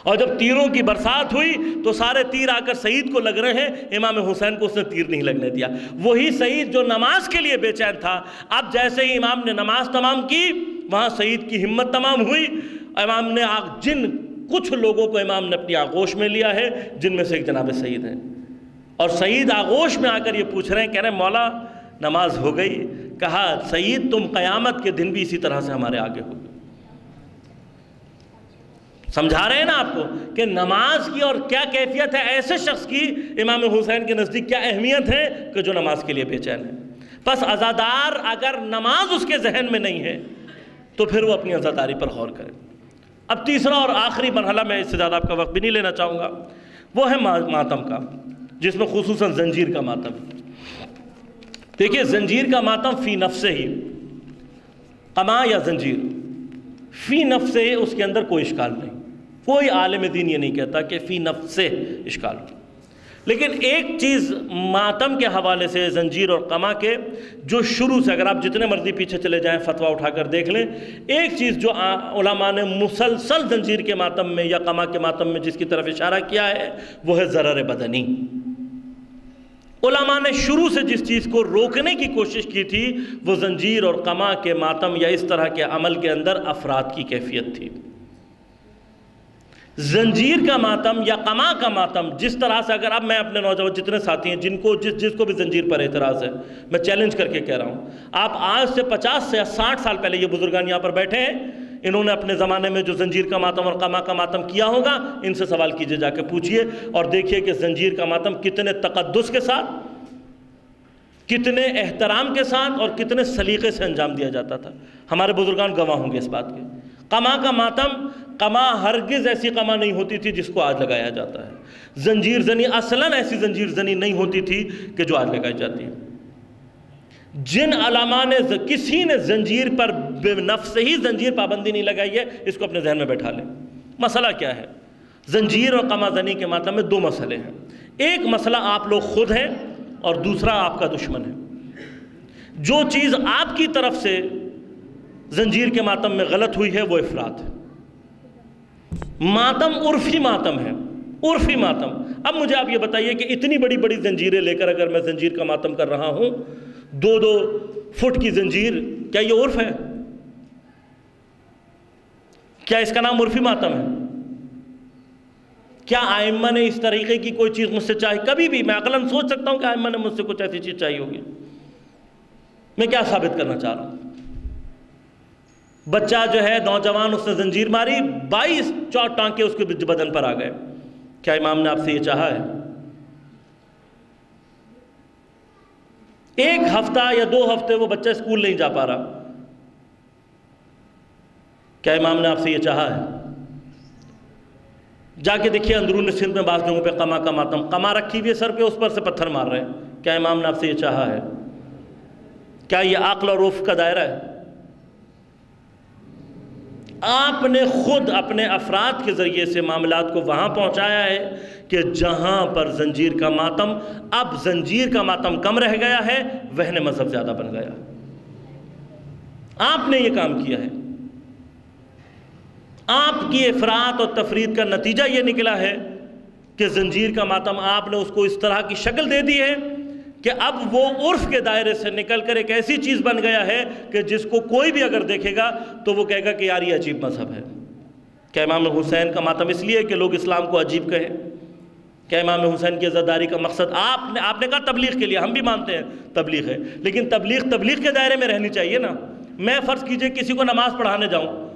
اور جب تیروں کی برسات ہوئی تو سارے تیر آ کر سعید کو لگ رہے ہیں، امام حسین کو اس نے تیر نہیں لگنے دیا۔ وہی سعید جو نماز کے لیے بے چین تھا، اب جیسے ہی امام نے نماز تمام کی، وہاں سعید کی ہمت تمام ہوئی۔ امام نے جن کچھ لوگوں کو امام نے اپنی آغوش میں لیا ہے، جن میں سے ایک جناب سعید ہیں، اور سعید آغوش میں آ کر یہ پوچھ رہے ہیں، کہہ رہے ہیں مولا نماز ہو گئی؟ کہا سعید تم قیامت کے دن بھی اسی طرح سے ہمارے آگے ہو۔ سمجھا رہے ہیں نا آپ کو کہ نماز کی اور کیا کیفیت ہے ایسے شخص کی، امام حسین کے نزدیک کیا اہمیت ہے کہ جو نماز کے لیے بے چین ہے۔ پس عزادار اگر نماز اس کے ذہن میں نہیں ہے تو پھر وہ اپنی عزاداری پر غور کرے۔ اب تیسرا اور آخری مرحلہ، میں اس سے زیادہ آپ کا وقت بھی نہیں لینا چاہوں گا، وہ ہے ماتم کا، جس میں خصوصاً زنجیر کا ماتم۔ دیکھیے زنجیر کا ماتم فی نفسے ہی، قما یا زنجیر فی نفسے، اس کے اندر کوئی اشکال نہیں، کوئی عالم دین یہ نہیں کہتا کہ فی نفسے اشکال۔ لیکن ایک چیز ماتم کے حوالے سے، زنجیر اور قما کے، جو شروع سے، اگر آپ جتنے مرضی پیچھے چلے جائیں فتویٰ اٹھا کر دیکھ لیں، ایک چیز جو علماء نے مسلسل زنجیر کے ماتم میں یا قما کے ماتم میں جس کی طرف اشارہ کیا ہے، وہ ہے ضرر بدنی۔ علماء نے شروع سے جس چیز کو روکنے کی کوشش کی تھی، وہ زنجیر اور قما کے ماتم یا اس طرح کے عمل کے اندر افراد کی کیفیت تھی۔ زنجیر کا ماتم یا قما کا ماتم، جس طرح سے، اگر اب میں اپنے نوجوان جتنے ساتھی ہیں جن کو جس کو بھی زنجیر پر اعتراض ہے، میں چیلنج کر کے کہہ رہا ہوں، آپ آج سے 50 سے 60 سال پہلے، یہ بزرگان یہاں پر بیٹھے ہیں، انہوں نے اپنے زمانے میں جو زنجیر کا ماتم اور قما کا ماتم کیا ہوگا، ان سے سوال کیجئے، جا کے پوچھئے اور دیکھئے کہ زنجیر کا ماتم کتنے تقدس کے ساتھ، کتنے احترام کے ساتھ اور کتنے سلیقے سے انجام دیا جاتا تھا۔ ہمارے بزرگان گواہ ہوں گے اس بات کے۔ قما کا ماتم، قما ہرگز ایسی قما نہیں ہوتی تھی جس کو آج لگایا جاتا ہے۔ زنجیر زنی اصلاً ایسی زنجیر زنی نہیں ہوتی تھی کہ جو آج لگائی جاتی ہے۔ جن علماء نے کسی نے زنجیر پر بے نفس ہی زنجیر پابندی نہیں لگائی ہے، اس کو اپنے ذہن میں بیٹھا لیں۔ مسئلہ کیا ہے؟ زنجیر اور قما زنی کے ماتم میں دو مسئلے ہیں۔ ایک مسئلہ آپ لوگ خود ہیں اور دوسرا آپ کا دشمن ہے۔ جو چیز آپ کی طرف سے زنجیر کے ماتم میں غلط ہوئی ہے وہ افراط ہے۔ ماتم عرفی ماتم ہے، عرفی ماتم۔ اب مجھے آپ یہ بتائیے کہ اتنی بڑی بڑی زنجیریں لے کر اگر میں زنجیر کا ماتم کر رہا ہوں، 2-2 فٹ کی زنجیر، کیا یہ عرف ہے؟ کیا اس کا نام عرفی ماتم ہے؟ کیا آئمہ نے اس طریقے کی کوئی چیز مجھ سے چاہی؟ کبھی بھی میں عقلاً سوچ سکتا ہوں کہ آئمہ نے مجھ سے کچھ ایسی چیز چاہی ہوگی۔ میں کیا ثابت کرنا چاہ رہا ہوں؟ بچہ جو ہے نوجوان، اس نے زنجیر ماری، 22 چوٹ ٹانکے اس کے بدن پر آ گئے۔ کیا امام نے آپ سے یہ چاہا ہے؟ 1 ہفتہ یا 2 ہفتے وہ بچہ اسکول نہیں جا پا رہا، کیا امام نے آپ سے یہ چاہا ہے؟ جا کے دیکھیے اندرون سندھ میں بعض جگہوں پہ قما کا ماتم، قما رکھی ہوئی ہے سر پہ، اس پر سے پتھر مار رہے ہیں، کیا امام نے آپ سے یہ چاہا ہے؟ کیا یہ عقل اور عرف کا دائرہ ہے؟ آپ نے خود اپنے افراد کے ذریعے سے معاملات کو وہاں پہنچایا ہے کہ جہاں پر زنجیر کا ماتم، اب زنجیر کا ماتم کم رہ گیا ہے، وہن مذہب زیادہ بن گیا۔ آپ نے یہ کام کیا ہے۔ آپ کی افراط اور تفرید کا نتیجہ یہ نکلا ہے کہ زنجیر کا ماتم آپ نے اس کو اس طرح کی شکل دے دی ہے کہ اب وہ عرف کے دائرے سے نکل کر ایک ایسی چیز بن گیا ہے کہ جس کو کوئی بھی اگر دیکھے گا تو وہ کہے گا کہ یار یہ عجیب مذہب ہے۔ کیا امام حسین کا ماتم اس لیے کہ لوگ اسلام کو عجیب کہیں؟ کیا امام حسین کی عزاداری کا مقصد آپ نے کہا تبلیغ کے لیے، ہم بھی مانتے ہیں تبلیغ ہے، لیکن تبلیغ کے دائرے میں رہنی چاہیے نا۔ میں فرض کیجئے کسی کو نماز پڑھانے جاؤں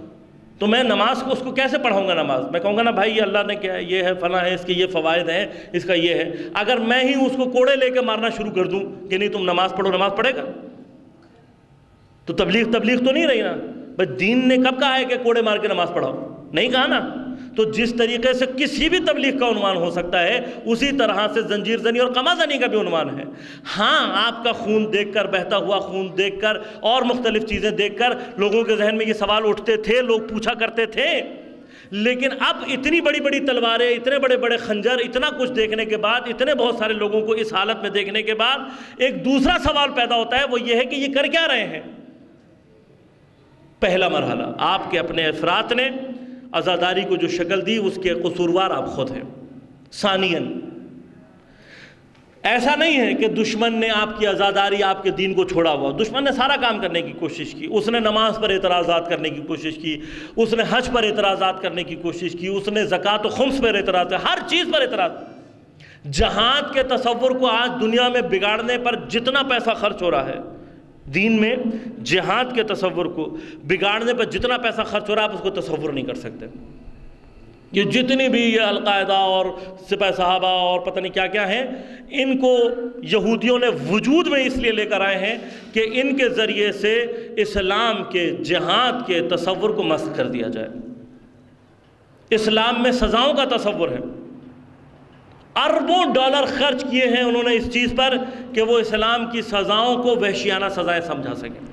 تو میں نماز کو اس کو کیسے پڑھاؤں گا نماز؟ میں کہوں گا نا بھائی یہ اللہ نے کیا ہے، یہ ہے فلاں ہے، اس کے یہ فوائد ہیں، اس کا یہ ہے۔ اگر میں ہی اس کو کوڑے لے کے مارنا شروع کر دوں کہ نہیں تم نماز پڑھو، نماز پڑھے گا؟ تو تبلیغ تو نہیں رہی نا بھائی۔ دین نے کب کہا ہے کہ کوڑے مار کے نماز پڑھاؤ؟ نہیں کہا نا۔ تو جس طریقے سے کسی بھی تبلیغ کا عنوان ہو سکتا ہے، اسی طرح سے زنجیر زنی اور قمع زنی کا بھی عنوان ہے۔ ہاں، آپ کا خون دیکھ کر، بہتا ہوا خون دیکھ کر اور مختلف چیزیں دیکھ کر لوگوں کے ذہن میں یہ سوال اٹھتے تھے، لوگ پوچھا کرتے تھے، لیکن اب اتنی بڑی بڑی تلواریں، اتنے بڑے بڑے خنجر، اتنا کچھ دیکھنے کے بعد، اتنے بہت سارے لوگوں کو اس حالت میں دیکھنے کے بعد ایک دوسرا سوال پیدا ہوتا ہے، وہ یہ ہے کہ یہ کر کیا رہے ہیں؟ پہلا مرحلہ، آپ کے اپنے افراط نے عزاداری کو جو شکل دی، اس کے قصوروار آپ خود ہیں۔ ثانیاً، ایسا نہیں ہے کہ دشمن نے آپ کی عزاداری، آپ کے دین کو چھوڑا ہوا۔ دشمن نے سارا کام کرنے کی کوشش کی، اس نے نماز پر اعتراضات کرنے کی کوشش کی، اس نے حج پر اعتراضات کرنے کی کوشش کی، اس نے زکوٰۃ و خمس پر اعتراض، ہر چیز پر اعتراض۔ جہاد کے تصور کو آج دنیا میں بگاڑنے پر جتنا پیسہ خرچ ہو رہا ہے، دین میں جہاد کے تصور کو بگاڑنے پر جتنا پیسہ خرچ ہو رہا ہے، آپ اس کو تصور نہیں کر سکتے۔ یہ جتنی بھی یہ القاعدہ اور سپہ صحابہ اور پتہ نہیں کیا کیا ہیں، ان کو یہودیوں نے وجود میں اس لیے لے کر آئے ہیں کہ ان کے ذریعے سے اسلام کے جہاد کے تصور کو مسخ کر دیا جائے۔ اسلام میں سزاؤں کا تصور ہے، اربوں ڈالر خرچ کیے ہیں انہوں نے اس چیز پر کہ وہ اسلام کی سزاؤں کو وحشیانہ سزائیں سمجھا سکیں۔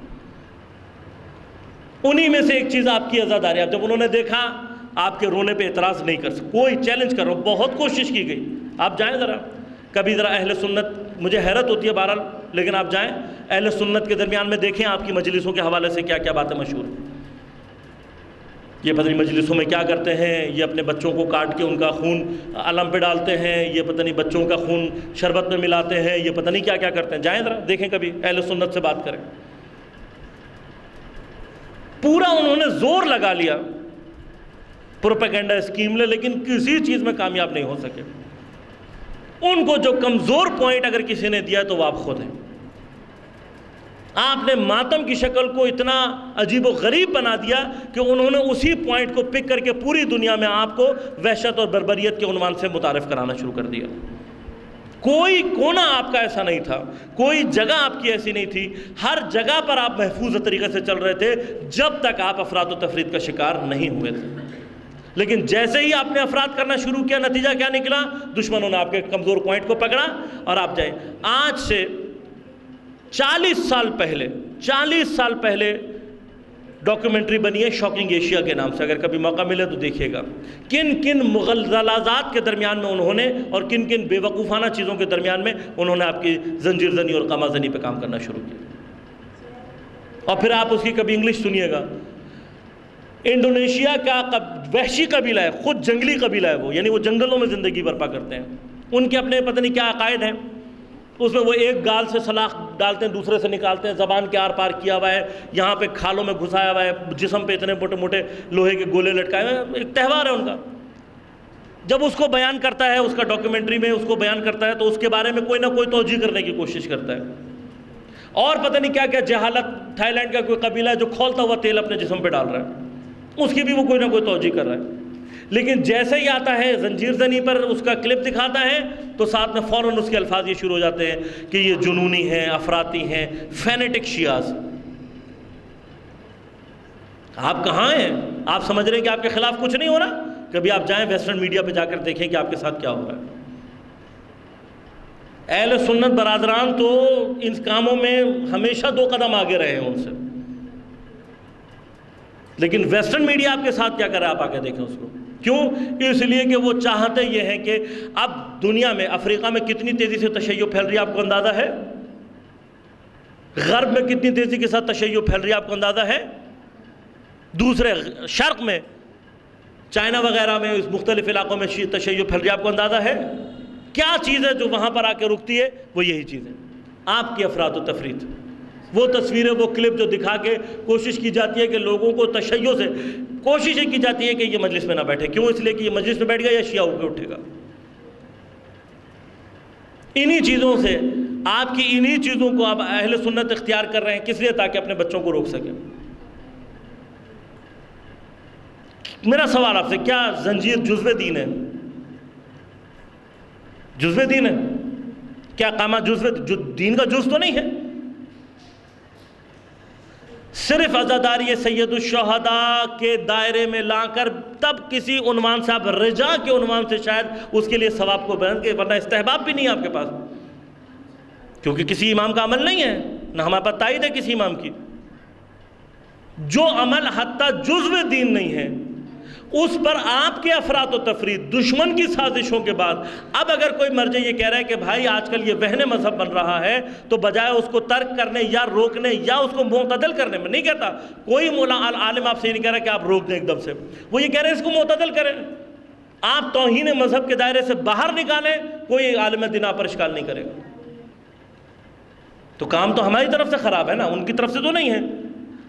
انہی میں سے ایک چیز آپ کی عزاداری۔ اب جب انہوں نے دیکھا آپ کے رونے پہ اعتراض نہیں کر سکتے، کوئی چیلنج کر رہا ہوں، بہت کوشش کی گئی، آپ جائیں ذرا، کبھی ذرا اہل سنت، مجھے حیرت ہوتی ہے بہرحال، لیکن آپ جائیں اہل سنت کے درمیان میں دیکھیں آپ کی مجلسوں کے حوالے سے کیا کیا باتیں مشہور ہیں۔ یہ پتہ نہیں مجلسوں میں کیا کرتے ہیں، یہ اپنے بچوں کو کاٹ کے ان کا خون علم پہ ڈالتے ہیں، یہ پتہ نہیں بچوں کا خون شربت میں ملاتے ہیں، یہ پتہ نہیں کیا کیا کرتے ہیں۔ جائیں ذرا دیکھیں، کبھی اہل سنت سے بات کریں۔ پورا انہوں نے زور لگا لیا پروپیگنڈا اسکیم لے، لیکن کسی چیز میں کامیاب نہیں ہو سکے۔ ان کو جو کمزور پوائنٹ اگر کسی نے دیا تو وہ آپ خود ہیں۔ آپ نے ماتم کی شکل کو اتنا عجیب و غریب بنا دیا کہ انہوں نے اسی پوائنٹ کو پک کر کے پوری دنیا میں آپ کو وحشت اور بربریت کے عنوان سے متعارف کرانا شروع کر دیا۔ کوئی کونا آپ کا ایسا نہیں تھا، کوئی جگہ آپ کی ایسی نہیں تھی، ہر جگہ پر آپ محفوظ طریقے سے چل رہے تھے جب تک آپ افراط و تفریط کا شکار نہیں ہوئے تھے۔ لیکن جیسے ہی آپ نے افراد کرنا شروع کیا، نتیجہ کیا نکلا؟ دشمنوں نے آپ کے کمزور پوائنٹ کو پکڑا اور آپ جائیں۔ آج سے 40 سال پہلے ڈاکیومنٹری بنی ہے شاکنگ ایشیا کے نام سے، اگر کبھی موقع ملے تو دیکھیے گا۔ کن کن مغالطات کے درمیان میں انہوں نے اور کن کن بے وقوفانہ چیزوں کے درمیان میں انہوں نے آپ کی زنجیر زنی اور قمع زنی پہ کام کرنا شروع کیا۔ اور پھر آپ اس کی کبھی انگلش سنیے گا۔ انڈونیشیا کا وحشی قبیلہ ہے، خود جنگلی قبیلہ ہے وہ، یعنی وہ جنگلوں میں زندگی برپا کرتے ہیں، ان کے اپنے پتہ نہیں کیا عقائد ہیں۔ اس میں وہ ایک گال سے سلاخ ڈالتے ہیں، دوسرے سے نکالتے ہیں، زبان کے آر پار کیا ہوا ہے، یہاں پہ کھالوں میں گھسایا ہوا ہے، جسم پہ اتنے موٹے موٹے لوہے کے گولے لٹکائے ہوئے ہیں، ایک تہوار ہے ان کا۔ جب اس کو بیان کرتا ہے، اس کا ڈاکیومنٹری میں اس کو بیان کرتا ہے، تو اس کے بارے میں کوئی نہ کوئی توجیہ کرنے کی کوشش کرتا ہے۔ اور پتہ نہیں کیا کیا جہالت، تھائی لینڈ کا کوئی قبیلہ ہے جو کھولتا ہوا تیل اپنے جسم پہ ڈال رہا ہے، اس کی بھی وہ کوئی نہ کوئی توجیہ کر رہا ہے۔ لیکن جیسے ہی آتا ہے زنجیر زنی پر، اس کا کلپ دکھاتا ہے تو ساتھ میں فوراً اس کے الفاظ یہ شروع ہو جاتے ہیں کہ یہ جنونی ہیں، افراطی ہیں، فینیٹک شیعاز۔ آپ کہاں ہیں؟ آپ سمجھ رہے ہیں کہ آپ کے خلاف کچھ نہیں ہو رہا؟ کبھی آپ جائیں ویسٹرن میڈیا پہ جا کر دیکھیں کہ آپ کے ساتھ کیا ہو رہا ہے۔ اہل سنت برادران تو ان کاموں میں ہمیشہ 2 قدم آگے رہے ہیں ان سے، لیکن ویسٹرن میڈیا آپ کے ساتھ کیا کر رہا ہے آپ آگے دیکھیں اس کو۔ کیوں؟ اس لیے کہ وہ چاہتے یہ ہیں کہ اب دنیا میں، افریقہ میں کتنی تیزی سے تشیع پھیل رہی ہے آپ کو اندازہ ہے؟ غرب میں کتنی تیزی کے ساتھ تشیع پھیل رہی ہے آپ کو اندازہ ہے؟ دوسرے شرق میں، چائنا وغیرہ میں، اس مختلف علاقوں میں تشیع پھیل رہی ہے آپ کو اندازہ ہے؟ کیا چیز ہے جو وہاں پر آ کے رکتی ہے؟ وہ یہی چیز ہے، آپ کی افراط و تفریط۔ وہ تصویریں، وہ کلپ جو دکھا کے کوشش کی جاتی ہے کہ لوگوں کو تشیع سے، کوشش یہ کی جاتی ہے کہ یہ مجلس میں نہ بیٹھے۔ کیوں؟ اس لیے کہ یہ مجلس میں بیٹھ گیا یا شیعہ ہو کے اٹھے گا۔ انہی چیزوں سے، آپ کی انہی چیزوں کو آپ اہل سنت اختیار کر رہے ہیں، کس لیے؟ تاکہ اپنے بچوں کو روک سکیں۔ میرا سوال آپ سے، کیا زنجیر جزو دین ہے؟ جزو دین ہے؟ کیا قامہ جزو دین کا جز تو نہیں ہے؟ صرف عزاداری سید الشہداء کے دائرے میں لا کر تب کسی عنوان سے، آپ رجا کے عنوان سے شاید اس کے لیے ثواب کو بیان کے، ورنہ استحباب بھی نہیں ہے آپ کے پاس، کیونکہ کسی امام کا عمل نہیں ہے، نہ ہمارے پاس تائید ہے کسی امام کی۔ جو عمل حتیٰ جزو دین نہیں ہے، اس پر آپ کے افراط و تفریط، دشمن کی سازشوں کے بعد اب اگر کوئی مرجع یہ کہہ رہا ہے کہ بھائی آج کل یہ وہن مذہب بن رہا ہے، تو بجائے اس کو ترک کرنے یا روکنے یا اس کو معتدل کرنے میں، نہیں کہتا کوئی عالم آپ سے یہ نہیں کہہ رہا کہ آپ روک دیں ایک دم سے، وہ یہ کہہ رہے ہیں اس کو معتدل کریں، آپ توہین مذہب کے دائرے سے باہر نکالیں، کوئی عالم دین آپ پر اشکال نہیں کرے گا۔ تو کام تو ہماری طرف سے خراب ہے نا، ان کی طرف سے تو نہیں ہے۔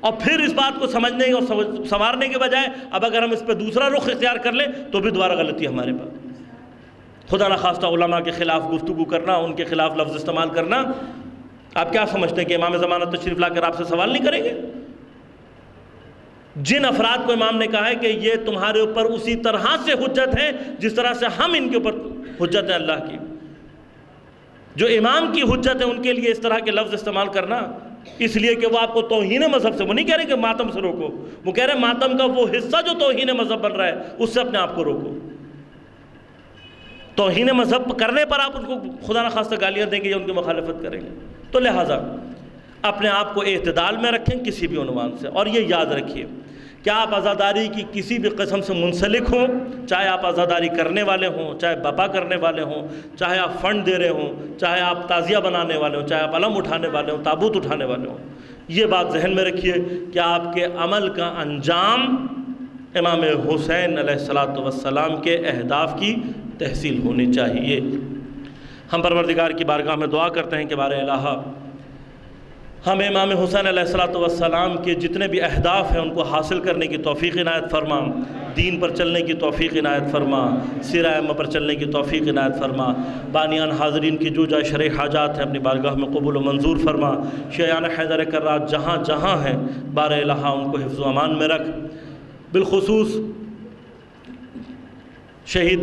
اور پھر اس بات کو سمجھنے اور سنوارنے کے بجائے اب اگر ہم اس پہ دوسرا رخ اختیار کر لیں تو بھی دوبارہ غلطی ہمارے پاس۔ خدا نخواستہ علماء کے خلاف گفتگو کرنا، ان کے خلاف لفظ استعمال کرنا، آپ کیا سمجھتے ہیں کہ امام زمانہ تشریف لا کر آپ سے سوال نہیں کریں گے؟ جن افراد کو امام نے کہا ہے کہ یہ تمہارے اوپر اسی طرح سے حجت ہے جس طرح سے ہم ان کے اوپر حجت ہیں اللہ کی، جو امام کی حجت ہے ان کے لیے اس طرح کے لفظ استعمال کرنا، اس لیے کہ وہ آپ کو توہین مذہب سے، وہ نہیں کہہ رہے کہ ماتم سے روکو، وہ کہہ رہے ہیں ماتم کا وہ حصہ جو توہین مذہب بن رہا ہے اس سے اپنے آپ کو روکو۔ توہین مذہب کرنے پر آپ ان کو خدا نخواستہ گالیاں دیں گے یا ان کی مخالفت کریں گے، تو لہٰذا اپنے آپ کو اعتدال میں رکھیں کسی بھی عنوان سے، اور یہ یاد رکھیے کہ آپ عزاداری کی کسی بھی قسم سے منسلک ہوں، چاہے آپ عزاداری کرنے والے ہوں، چاہے بپا کرنے والے ہوں، چاہے آپ فنڈ دے رہے ہوں، چاہے آپ تعزیہ بنانے والے ہوں، چاہے آپ علم اٹھانے والے ہوں، تابوت اٹھانے والے ہوں، یہ بات ذہن میں رکھیے کہ آپ کے عمل کا انجام امام حسین علیہ السلام کے اہداف کی تحصیل ہونی چاہیے۔ ہم پروردگار کی بارگاہ میں دعا کرتے ہیں کہ بار الہ ہمیں امام حسین علیہ السلام کے جتنے بھی اہداف ہیں ان کو حاصل کرنے کی توفیق عنایت فرما، دین پر چلنے کی توفیق عنایت فرما، سیرہ ائمہ پر چلنے کی توفیق عنایت فرما، بانیان حاضرین کی جو جائے شرعی حاجات ہیں اپنی بارگاہ میں قبول و منظور فرما، شیعان حیدر کرات جہاں جہاں ہیں بار الہ ان کو حفظ و امان میں رکھ۔ بالخصوص شہید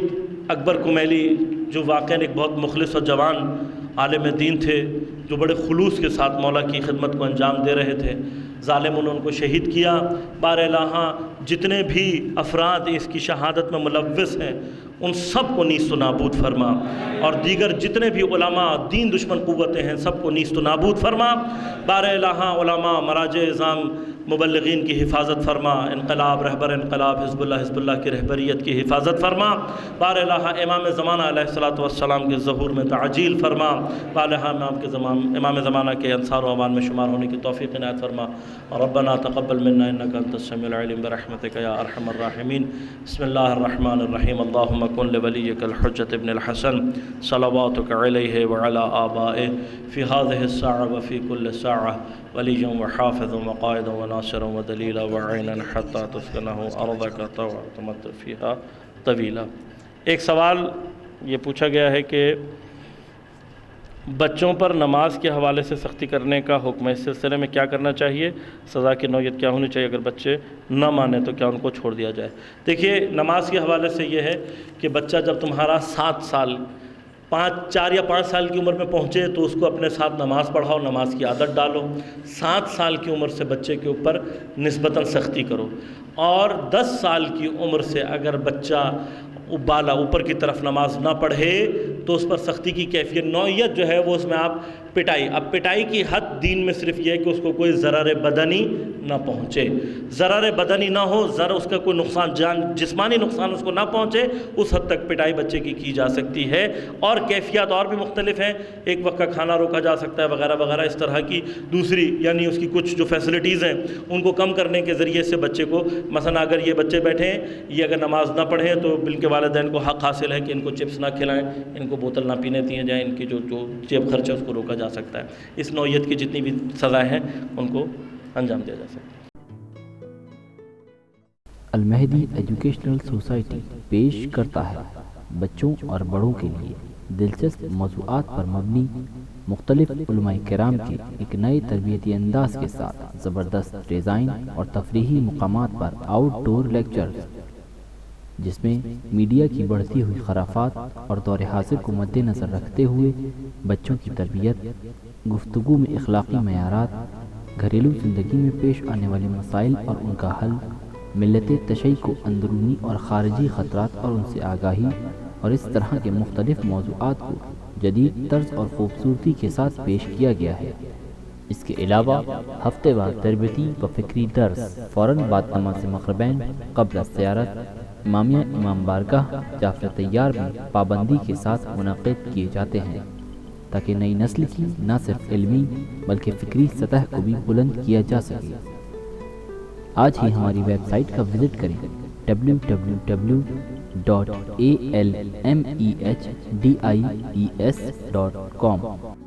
اکبر کمیلی جو واقعاً ایک بہت مخلص اور جوان عالم دین تھے، جو بڑے خلوص کے ساتھ مولا کی خدمت کو انجام دے رہے تھے، ظالموں نے ان کو شہید کیا۔ بار الہ جتنے بھی افراد اس کی شہادت میں ملوث ہیں ان سب کو نیست و نابود فرما، اور دیگر جتنے بھی علماء دین دشمن قوتیں ہیں سب کو نیست و نابود فرما۔ بار الہ علماء مراجع اعظام مبلغین کی حفاظت فرما، انقلاب رہبر انقلاب حزب اللہ کی رہبریت کی حفاظت فرما۔ بار الہ امام زمانہ علیہ السلام کے ظہور میں تعجیل فرما، بار الہ امام زمانہ کے انصار و امان میں شمار ہونے کی توفیق عنایت فرما۔ ربنا تقبل منا انک انت السمیع العلیم برحمتک یا ارحم الراحمین۔ بسم اللہ الرحمن الرحیم۔ اللہم کن لولیک الحجۃ ابن الحسن صلواتک علیہ وعلی آبائہ فی هذه الساعة وفی کل ساعة ولیجا وحافظا وقائدا وناصرا ودلیلا وعینا حتی تسکنہ ارضک وتمتع فیہا طویلا۔ ایک سوال یہ پوچھا گیا ہے کہ بچوں پر نماز کے حوالے سے سختی کرنے کا حکم ہے، اس سلسلے میں کیا کرنا چاہیے، سزا کی نوعیت کیا ہونی چاہیے، اگر بچے نہ مانیں تو کیا ان کو چھوڑ دیا جائے؟ دیکھیے نماز کے حوالے سے یہ ہے کہ بچہ جب تمہارا 7 سال 4 یا 5 سال کی عمر میں پہنچے تو اس کو اپنے ساتھ نماز پڑھاؤ، نماز کی عادت ڈالو۔ 7 سال کی عمر سے بچے کے اوپر نسبتاً سختی کرو، اور 10 سال کی عمر سے اگر بچہ بالا اوپر کی طرف نماز نہ پڑھے تو اس پر سختی کی کیفیت نوعیت جو ہے وہ اس میں آپ پٹائی، اب پٹائی کی حد دین میں صرف یہ ہے کہ اس کو کوئی ضرر بدنی نہ پہنچے، ضرر بدنی نہ ہو، اس کا کوئی نقصان جسمانی نقصان اس کو نہ پہنچے، اس حد تک پٹائی بچے کی جا سکتی ہے۔ اور کیفیات اور بھی مختلف ہیں، ایک وقت کا کھانا روکا جا سکتا ہے وغیرہ وغیرہ، اس طرح کی دوسری یعنی اس کی کچھ جو فیسلٹیز ہیں ان کو کم کرنے کے ذریعے سے بچے کو، مثلا اگر یہ بچے بیٹھے ہیں یہ اگر نماز نہ پڑھیں تو بلکہ والدین کو حق حاصل ہے کہ ان کو چپس نہ کھلائیں، ان کو بوتل نہ پینے دیے جائیں، ان کی جو جیب خرچ ہے اس کو روکا جا سکتا ہے۔ اس نوعیت کی جتنی بھی سزائیں ہیں ان کو انجام دیا جا سکتا ہے۔ المہدی ایجوکیشنل سوسائٹی پیش کرتا ہے بچوں اور بڑوں کے لیے دلچسپ موضوعات پر مبنی مختلف علماء کرام کے ایک نئے تربیتی انداز کے ساتھ زبردست ڈیزائن اور تفریحی مقامات پر آؤٹ ڈور لیکچرز، جس میں میڈیا کی بڑھتی ہوئی خرافات اور دور حاضر کو مد نظر رکھتے ہوئے بچوں کی تربیت، گفتگو میں اخلاقی معیارات، گھریلو زندگی میں پیش آنے والے مسائل اور ان کا حل، ملت تشیع کو اندرونی اور خارجی خطرات اور ان سے آگاہی، اور اس طرح کے مختلف موضوعات کو جدید طرز اور خوبصورتی کے ساتھ پیش کیا گیا ہے۔ اس کے علاوہ ہفتے وار تربیتی و فکری درس فوراً بعد نماز مغربین قبل السیارت امامیہ امام بارگاہ جعفر طیار میں پابندی کے ساتھ منعقد کیے جاتے ہیں، تاکہ نئی نسل کی نہ صرف علمی بلکہ فکری سطح کو بھی بلند کیا جا سکے۔ آج ہی ہماری ویب سائٹ کا وزٹ کریں www.almehdies.com۔